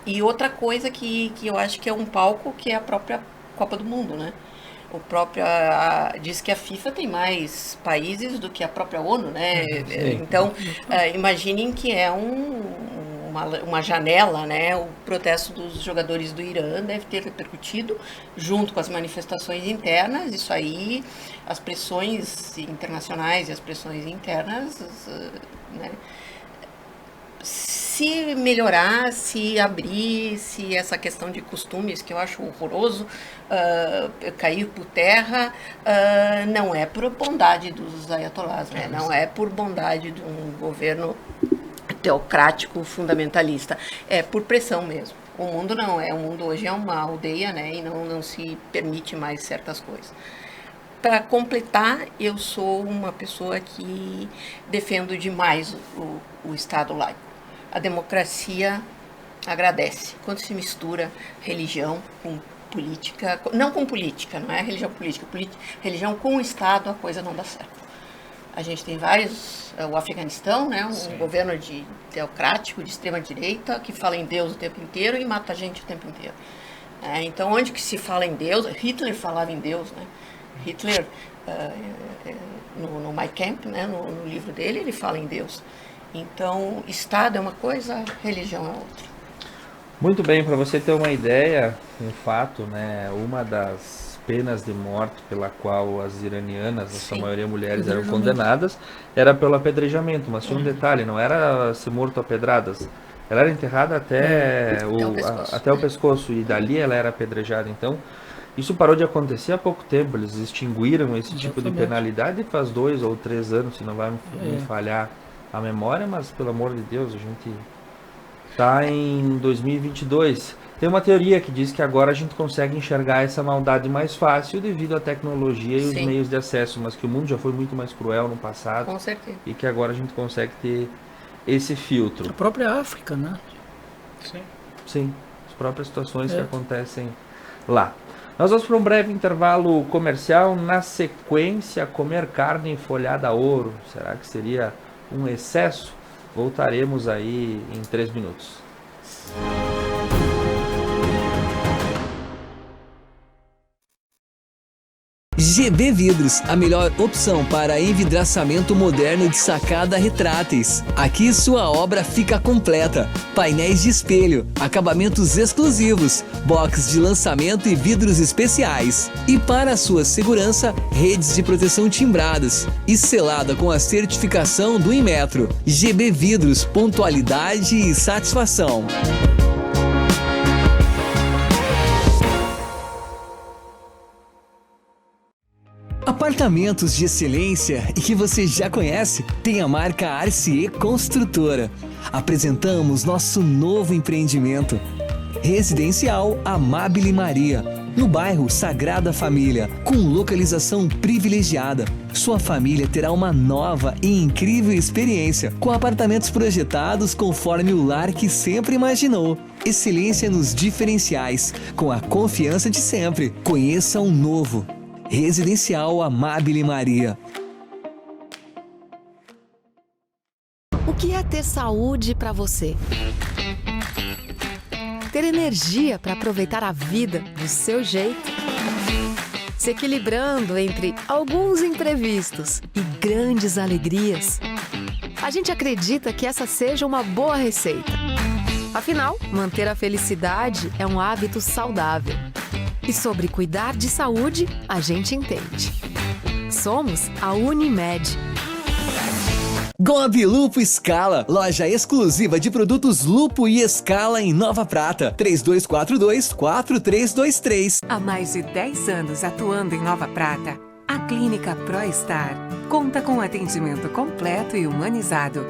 C: E outra coisa que eu acho que é um palco, que é a própria Copa do Mundo, né? Diz que a FIFA tem mais países do que a própria ONU, né? Então, imaginem que é uma janela, né? O protesto dos jogadores do Irã deve ter repercutido junto com as manifestações internas. Isso aí, as pressões internacionais e as pressões internas, né? Se melhorar, se abrir, se essa questão de costumes, que eu acho horroroso, cair por terra, não é por bondade dos ayatolás, né? Não é por bondade de um governo teocrático fundamentalista, é por pressão mesmo. O mundo não é, o mundo hoje é uma aldeia, né? E não se permite mais certas coisas. Para completar, eu sou uma pessoa que defendo demais o Estado laico. A democracia agradece. Quando se mistura religião com política, não com política, não é religião política, religião com o Estado, a coisa não dá certo. A gente tem o Afeganistão, né, um governo teocrático, de extrema-direita, que fala em Deus o tempo inteiro e mata a gente o tempo inteiro. Então, onde que se fala em Deus? Hitler falava em Deus, né? Hitler, no Mein Kampf, né, no livro dele, ele fala em Deus. Então, Estado é uma coisa, religião é outra.
A: Muito bem, para você ter uma ideia, um fato, né, uma das penas de morte pela qual as iranianas, na sua maioria mulheres, eram condenadas, era pelo apedrejamento. Mas tinha um detalhe, não era ser morto a pedradas. Ela era enterrada até o pescoço e dali ela era apedrejada. Então, isso parou de acontecer há pouco tempo. Eles extinguiram esse tipo de penalidade faz 2 ou 3 anos, se não vai me falhar a memória, mas pelo amor de Deus, a gente está em 2022. Tem uma teoria que diz que agora a gente consegue enxergar essa maldade mais fácil devido à tecnologia e os meios de acesso, mas que o mundo já foi muito mais cruel no passado.
C: Com certeza.
A: E que agora a gente consegue ter esse filtro.
D: A própria África, né?
A: Sim, as próprias situações que acontecem lá. Nós vamos para um breve intervalo comercial. Na sequência, comer carne folhada a ouro. Será que seria um excesso? Voltaremos aí em 3 minutos.
E: GB Vidros, a melhor opção para envidraçamento moderno de sacada retráteis. Aqui sua obra fica completa. Painéis de espelho, acabamentos exclusivos, box de lançamento e vidros especiais. E para sua segurança, redes de proteção timbradas e selada com a certificação do Inmetro. GB Vidros, pontualidade e satisfação. Apartamentos de excelência e que você já conhece, tem a marca RCE Construtora. Apresentamos nosso novo empreendimento. Residencial Amabile Maria, no bairro Sagrada Família, com localização privilegiada. Sua família terá uma nova e incrível experiência, com apartamentos projetados conforme o lar que sempre imaginou. Excelência nos diferenciais, com a confiança de sempre. Conheça um novo. Residencial Amabile Maria.
I: O que é ter saúde para você? Ter energia para aproveitar a vida do seu jeito? Se equilibrando entre alguns imprevistos e grandes alegrias? A gente acredita que essa seja uma boa receita. Afinal, manter a felicidade é um hábito saudável. E sobre cuidar de saúde, a gente entende. Somos a Unimed.
E: Gobi Lupo Scala, loja exclusiva de produtos Lupo e Scala em Nova Prata. 3242-4323.
F: Há mais de 10 anos atuando em Nova Prata, a Clínica ProStar conta com atendimento completo e humanizado.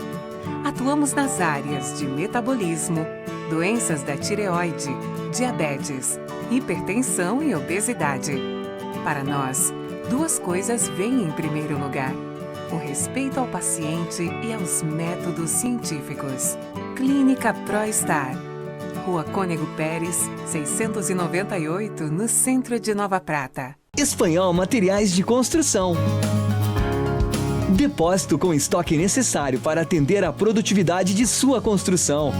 F: Atuamos nas áreas de metabolismo, doenças da tireoide, diabetes, hipertensão e obesidade. Para nós, duas coisas vêm em primeiro lugar: o respeito ao paciente e aos métodos científicos. Clínica ProStar, Rua Cônego Pérez, 698, no centro de Nova Prata.
E: Espanhol Materiais de Construção. Depósito com estoque necessário para atender a produtividade de sua construção.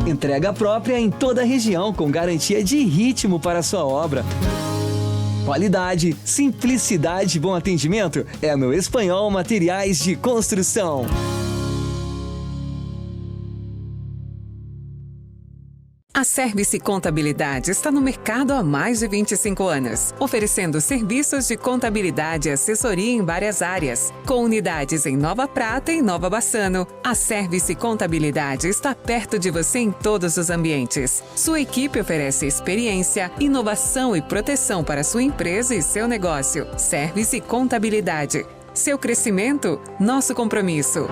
E: Entrega própria em toda a região, com garantia de ritmo para sua obra. Qualidade, simplicidade e bom atendimento é no Espanhol Materiais de Construção.
F: A Service Contabilidade está no mercado há mais de 25 anos, oferecendo serviços de contabilidade e assessoria em várias áreas. Com unidades em Nova Prata e Nova Bassano, a Service Contabilidade está perto de você em todos os ambientes. Sua equipe oferece experiência, inovação e proteção para sua empresa e seu negócio. Service Contabilidade. Seu crescimento, nosso compromisso.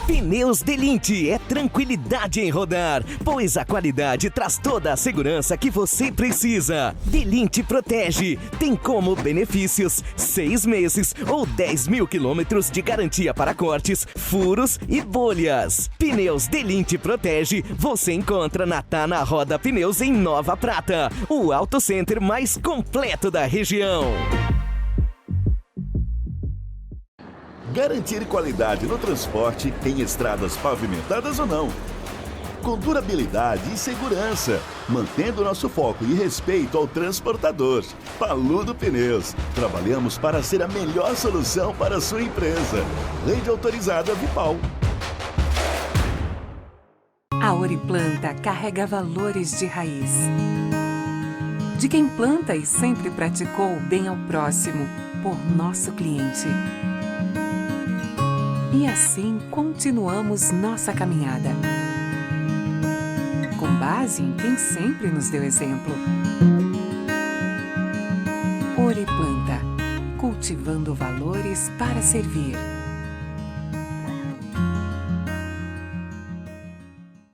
G: Pneus Delinte é tranquilidade em rodar, pois a qualidade traz toda a segurança que você precisa. Delinte Protege tem como benefícios 6 meses ou 10 mil quilômetros de garantia para cortes, furos e bolhas. Pneus Delinte Protege você encontra na Tana Roda Pneus em Nova Prata, o auto center mais completo da região.
H: Garantir qualidade no transporte em estradas pavimentadas ou não. Com durabilidade e segurança, mantendo nosso foco e respeito ao transportador. Paludo Pneus. Trabalhamos para ser a melhor solução para a sua empresa. Rede autorizada Vipal.
F: A Oriplanta carrega valores de raiz. De quem planta e sempre praticou o bem ao próximo, por nosso cliente. E assim continuamos nossa caminhada. Com base em quem sempre nos deu exemplo. Oriplanta, cultivando valores para servir.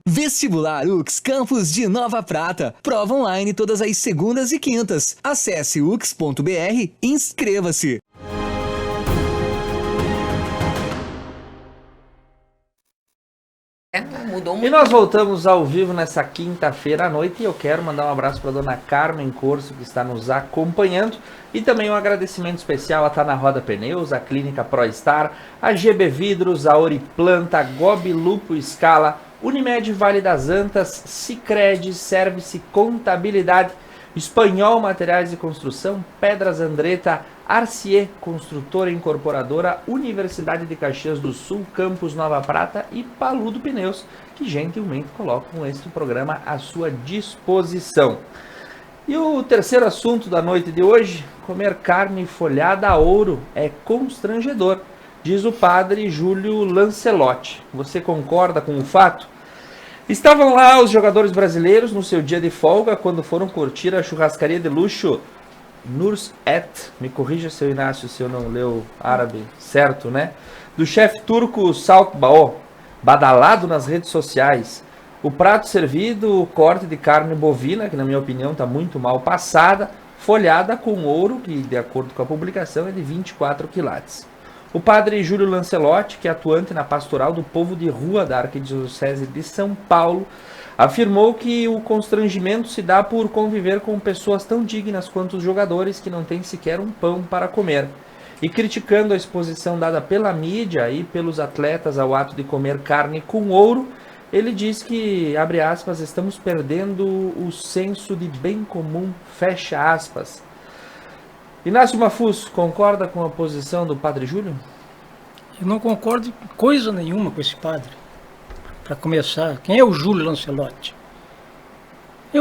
E: Vestibular UX Campus de Nova Prata. Prova online todas as segundas e quintas. Acesse ux.br e inscreva-se.
C: Mudou muito.
A: E nós voltamos ao vivo nessa quinta-feira à noite e eu quero mandar um abraço para a dona Carmen Corso, que está nos acompanhando, e também um agradecimento especial a Tana Roda Pneus, a Clínica ProStar, a GB Vidros, a Oriplanta, a Gobi Lupo Scala, Unimed Vale das Antas, Sicredi, Service Contabilidade, Espanhol Materiais de Construção, Pedras Andretta, RCE Construtora Incorporadora, Universidade de Caxias do Sul, Campus Nova Prata e Paludo Pneus, que gentilmente colocam este programa à sua disposição. E o terceiro assunto da noite de hoje: comer carne folhada a ouro é constrangedor, diz o padre Júlio Lancelotti. Você concorda com o fato? Estavam lá os jogadores brasileiros no seu dia de folga quando foram curtir a churrascaria de luxo Nurs Et, me corrija, seu Inácio, se eu não leu árabe certo, né? Do chefe turco Salt Bao, badalado nas redes sociais. O prato servido, o corte de carne bovina, que na minha opinião está muito mal passada, folhada com ouro, que de acordo com a publicação é de 24 quilates. O padre Júlio Lancelotti, que é atuante na pastoral do povo de rua da Arquidiocese de São Paulo, afirmou que o constrangimento se dá por conviver com pessoas tão dignas quanto os jogadores que não têm sequer um pão para comer. E criticando a exposição dada pela mídia e pelos atletas ao ato de comer carne com ouro, ele diz que, abre aspas, estamos perdendo o senso de bem comum, fecha aspas. Inácio Mafuz, concorda com a posição do padre Júlio?
D: Eu não concordo com coisa nenhuma com esse padre. Para começar, quem é o Júlio Lancelotti? É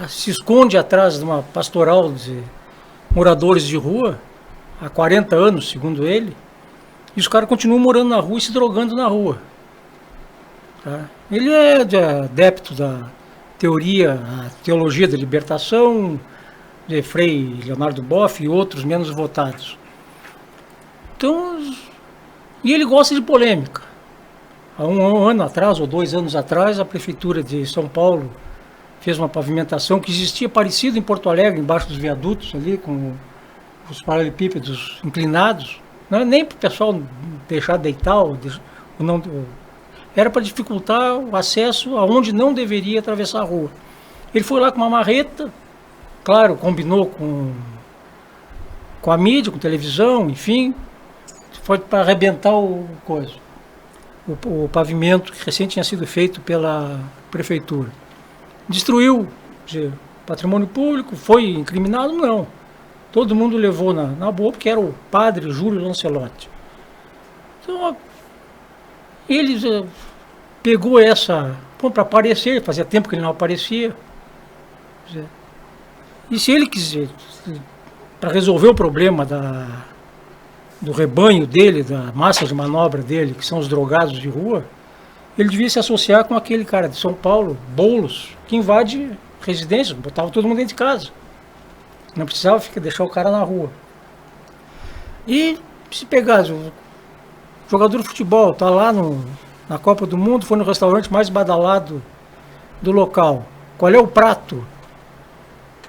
D: se esconde atrás de uma pastoral de moradores de rua há 40 anos, segundo ele, e os caras continuam morando na rua e se drogando na rua. Tá? Ele é adepto da teologia da libertação, de Frei Leonardo Boff e outros menos votados. Então, e ele gosta de polêmica. Há um ano atrás, ou 2 anos atrás, a Prefeitura de São Paulo fez uma pavimentação que existia parecido em Porto Alegre, embaixo dos viadutos ali, com os paralelepípedos inclinados. Não era nem para o pessoal deixar deitar, ou não, era para dificultar o acesso aonde não deveria atravessar a rua. Ele foi lá com uma marreta, claro, combinou com a mídia, com televisão, enfim, foi para arrebentar o pavimento que recém tinha sido feito pela prefeitura. Destruiu patrimônio público, foi incriminado? Não. Todo mundo levou na boa, porque era o padre Júlio Lancelotti. Então, ele pegou essa para aparecer, fazia tempo que ele não aparecia. E se ele quiser, para resolver o problema do rebanho dele, da massa de manobra dele, que são os drogados de rua, ele devia se associar com aquele cara de São Paulo, Boulos, que invade residências, botava todo mundo dentro de casa. Não precisava deixar o cara na rua. E se pegar o jogador de futebol, está lá na Copa do Mundo, foi no restaurante mais badalado do local. Qual é o prato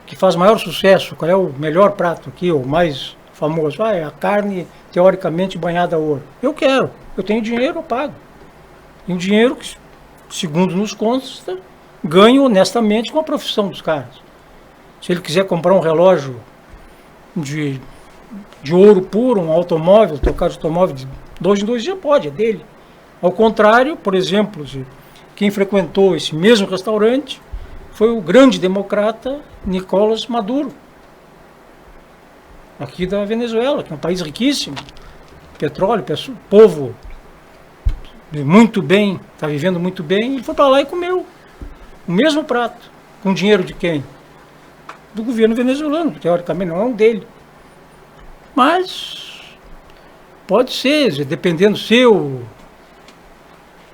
D: que faz maior sucesso? Qual é o melhor prato aqui, o mais famoso? É a carne teoricamente banhada a ouro. Eu quero, eu tenho dinheiro, eu pago. Tenho dinheiro que, segundo nos consta, ganho honestamente com a profissão dos caras. Se ele quiser comprar um relógio de ouro puro, um automóvel, trocar de automóvel de 2 em 2 dias, pode, é dele. Ao contrário, por exemplo, quem frequentou esse mesmo restaurante foi o grande democrata Nicolás Maduro, aqui da Venezuela, que é um país riquíssimo, petróleo, povo muito bem, está vivendo muito bem. Ele foi para lá e comeu o mesmo prato, com dinheiro de quem? Do governo venezuelano, teoricamente não é um dele. Mas pode ser, dependendo se o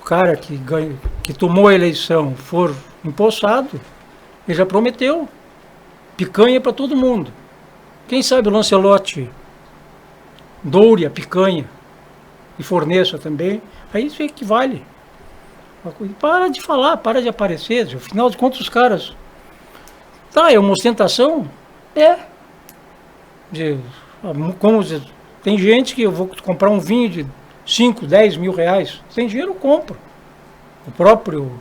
D: cara que tomou a eleição for empossado, ele já prometeu picanha para todo mundo. Quem sabe o Lancelotti doure a picanha e forneça também, aí isso equivale. Para de falar, para de aparecer, afinal de contas os caras... Tá, é uma ostentação? É. Tem gente que eu vou comprar um vinho de 5, 10 mil reais. Sem dinheiro eu compro. O próprio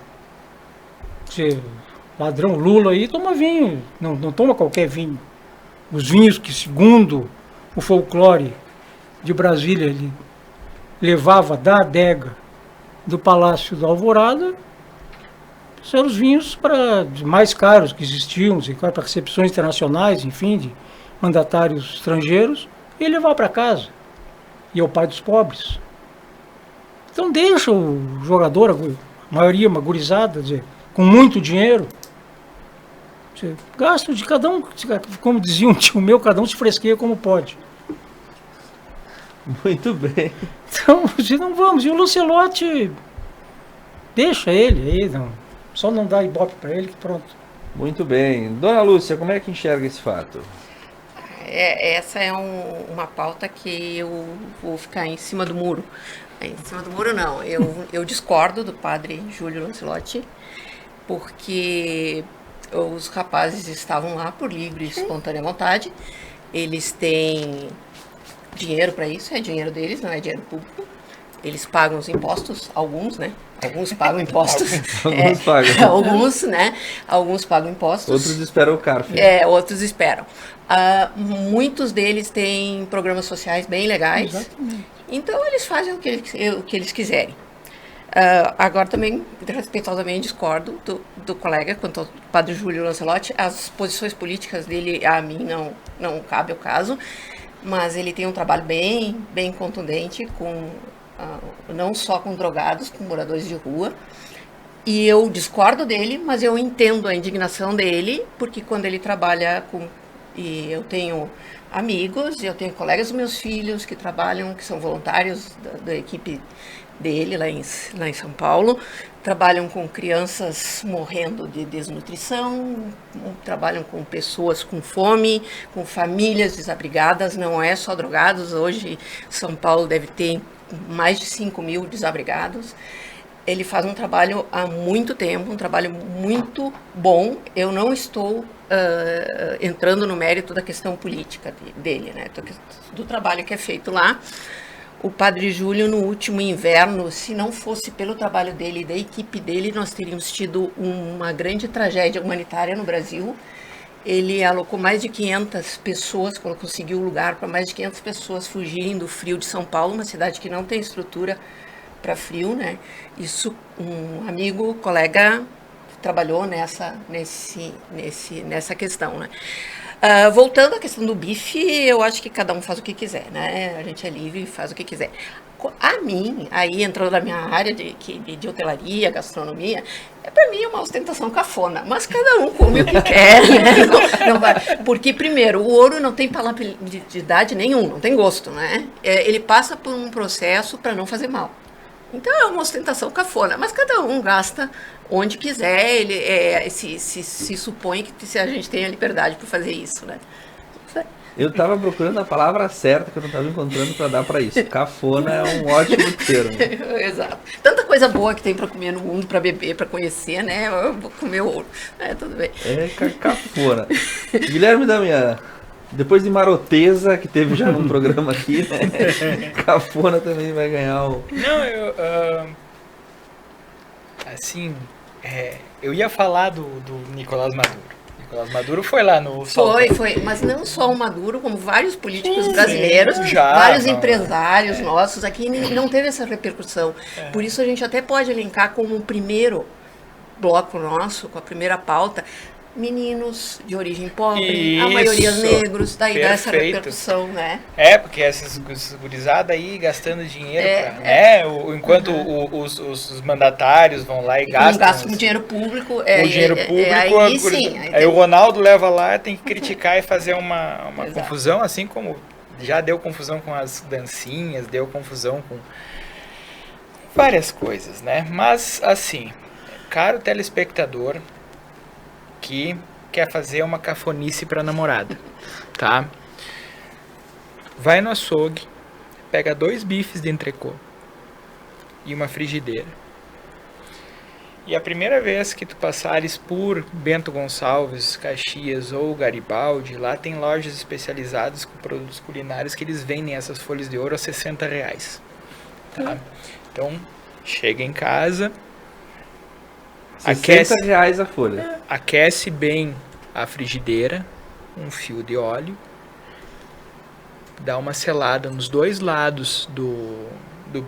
D: ladrão Lula aí toma vinho, não toma qualquer vinho. Os vinhos que, segundo o folclore de Brasília, ele levava da adega do Palácio da Alvorada, eram os vinhos mais caros que existiam, para recepções internacionais, enfim, de mandatários estrangeiros, e levar para casa. E é o pai dos pobres. Então deixa o jogador, a maioria uma gurizada, com muito dinheiro, gasto de cada um, como dizia um tio meu, cada um se fresqueia como pode.
A: Muito bem.
D: Então, não vamos. E o Lancelotti deixa ele aí, não, só não dá ibope para ele que pronto.
A: Muito bem. Dona Lúcia, como é que enxerga esse fato?
C: Essa é uma pauta que eu vou ficar em cima do muro. Em cima do muro não, eu discordo do padre Júlio Lancelotti, porque os rapazes estavam lá por livre e espontânea vontade, eles têm dinheiro para isso, é dinheiro deles, não é dinheiro público, eles pagam os impostos, alguns, né? Alguns pagam impostos.
A: Alguns pagam.
C: Alguns, né? Alguns pagam impostos.
A: Outros esperam o CARF.
C: Outros esperam. Muitos deles têm programas sociais bem legais.
D: Exatamente.
C: Então, eles fazem o que eles quiserem. Agora, também, respeitosamente, discordo do colega quanto ao padre Júlio Lancelotti. As posições políticas dele, a mim, não cabe ao caso. Mas ele tem um trabalho bem contundente, não só com drogados, com moradores de rua. E eu discordo dele, mas eu entendo a indignação dele, porque quando ele trabalha e eu tenho amigos, eu tenho colegas dos meus filhos que trabalham, que são voluntários da equipe dele lá em São Paulo, trabalham com crianças morrendo de desnutrição, trabalham com pessoas com fome, com famílias desabrigadas, não é só drogados. Hoje São Paulo deve ter mais de 5.000 desabrigados. Ele faz um trabalho há muito tempo, um trabalho muito bom. Eu não estou entrando no mérito da questão política dele, né? Do trabalho que é feito lá. O padre Júlio, no último inverno, se não fosse pelo trabalho dele e da equipe dele, nós teríamos tido uma grande tragédia humanitária no Brasil. Ele alocou mais de 500 pessoas, conseguiu lugar para mais de 500 pessoas fugirem do frio de São Paulo, uma cidade que não tem estrutura para frio, né? Isso, um amigo, colega, trabalhou nessa questão, né? Voltando à questão do bife, eu acho que cada um faz o que quiser, né? A gente é livre e faz o que quiser. A mim, aí entrando na minha área de hotelaria, gastronomia, para mim é uma ostentação cafona, mas cada um come o que quer, né? Não vai, porque, primeiro, o ouro não tem palatabilidade nenhum, não tem gosto, né? Ele passa por um processo para não fazer mal. Então é uma ostentação cafona, mas cada um gasta onde quiser, se supõe que a gente tem a liberdade para fazer isso, né?
A: Eu estava procurando a palavra certa que eu não estava encontrando para dar para isso. Cafona é um ótimo termo.
C: Exato. Tanta coisa boa que tem para comer no mundo, para beber, para conhecer, né? Eu vou comer ouro, tudo bem.
A: Cafona. Guilherme Damião, depois de Maroteza, que teve já num programa aqui, né? Cafona também vai ganhar o...
B: Não, assim, eu ia falar do Nicolás Maduro. Nicolás Maduro foi lá no...
C: Foi, mas não só o Maduro, como vários políticos brasileiros, vários empresários nossos, aqui não teve essa repercussão. Por isso a gente até pode elencar como o primeiro bloco nosso, com a primeira pauta, meninos de origem pobre, a maioria negros, daí dá essa repercussão, né?
B: Porque essas gurizadas aí gastando dinheiro, enquanto os mandatários vão lá e gastam.
C: Não gastam dinheiro público.
B: Aí sim. Aí o Ronaldo leva lá, tem que criticar e fazer uma confusão, assim como já deu confusão com as dancinhas, deu confusão com várias coisas, né? Mas, assim, caro telespectador que quer fazer uma cafonice pra namorada, tá? Vai no açougue, pega 2 bifes de entrecô e uma frigideira. E a primeira vez que tu passares por Bento Gonçalves, Caxias ou Garibaldi, lá tem lojas especializadas com produtos culinários que eles vendem essas folhas de ouro a R$60, tá? Então, chega em casa...
A: R$60 a folha.
B: Aquece bem a frigideira, um fio de óleo, dá uma selada nos 2 lados do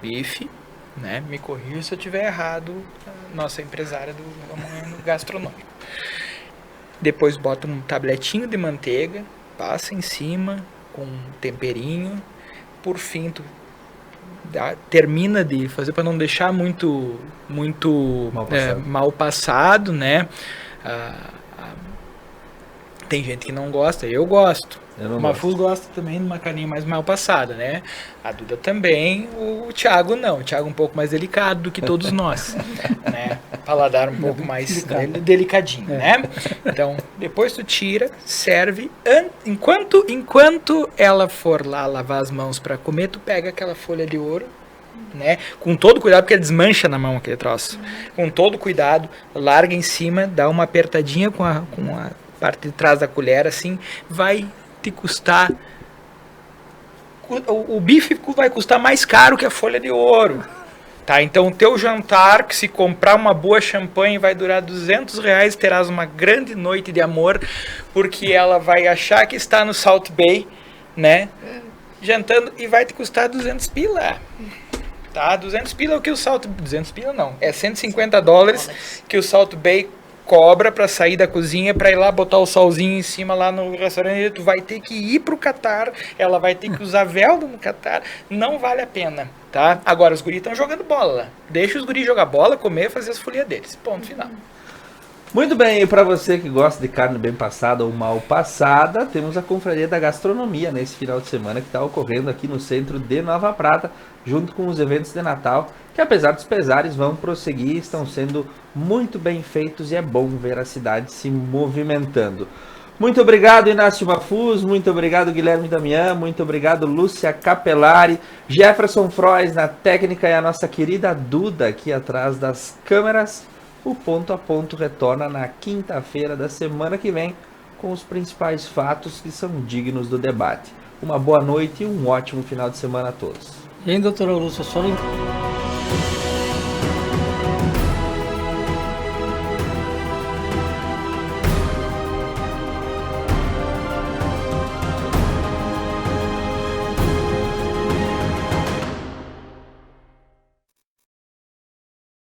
B: bife, né? Me corrija se eu estiver errado, nossa empresária do gastronômico. Depois bota um tabletinho de manteiga, passa em cima com um temperinho, por fim tu termina de fazer para não deixar muito mal passado, né? Tem gente que não gosta, eu gosto.
A: Eu não
B: O
A: gosto.
B: Mafuz gosta também de uma carninha mais mal passada, né? A Duda também, o Thiago não. O Thiago é um pouco mais delicado do que todos nós, né? Paladar um pouco mais delicadinho, né? Então, depois tu tira, serve. Enquanto ela for lá lavar as mãos para comer, tu pega aquela folha de ouro, né? Com todo cuidado, porque desmancha na mão aquele troço. Com todo cuidado, larga em cima, dá uma apertadinha com a parte de trás da colher, assim, vai te custar... O bife vai custar mais caro que a folha de ouro. Tá, então o teu jantar, que se comprar uma boa champanhe vai durar R$200, terás uma grande noite de amor, porque ela vai achar que está no Salt Bay, né? Jantando, e vai te custar 200 pila. Tá, 200 pila é o que o Salt... 200 pila não, é $150 que o Salt Bay cobra para sair da cozinha, para ir lá botar o solzinho em cima lá no restaurante. Tu vai ter que ir pro Catar, ela vai ter que usar velda no Catar, não vale a pena, tá? Agora os guris estão jogando bola, deixa os guris jogar bola, comer, fazer as folhas deles, ponto final.
A: Muito bem, e para você que gosta de carne bem passada ou mal passada, temos a Confraria da Gastronomia nesse final de semana que está ocorrendo aqui no centro de Nova Prata, junto com os eventos de Natal, que apesar dos pesares vão prosseguir, estão sendo muito bem feitos e é bom ver a cidade se movimentando. Muito obrigado, Inácio Mafuz, muito obrigado, Guilherme Damião, muito obrigado, Lúcia Capelari, Jefferson Frois na técnica e a nossa querida Duda aqui atrás das câmeras. O Ponto a Ponto retorna na quinta-feira da semana que vem com os principais fatos que são dignos do debate. Uma boa noite e um ótimo final de semana a todos.
D: E aí, doutora Lúcia, só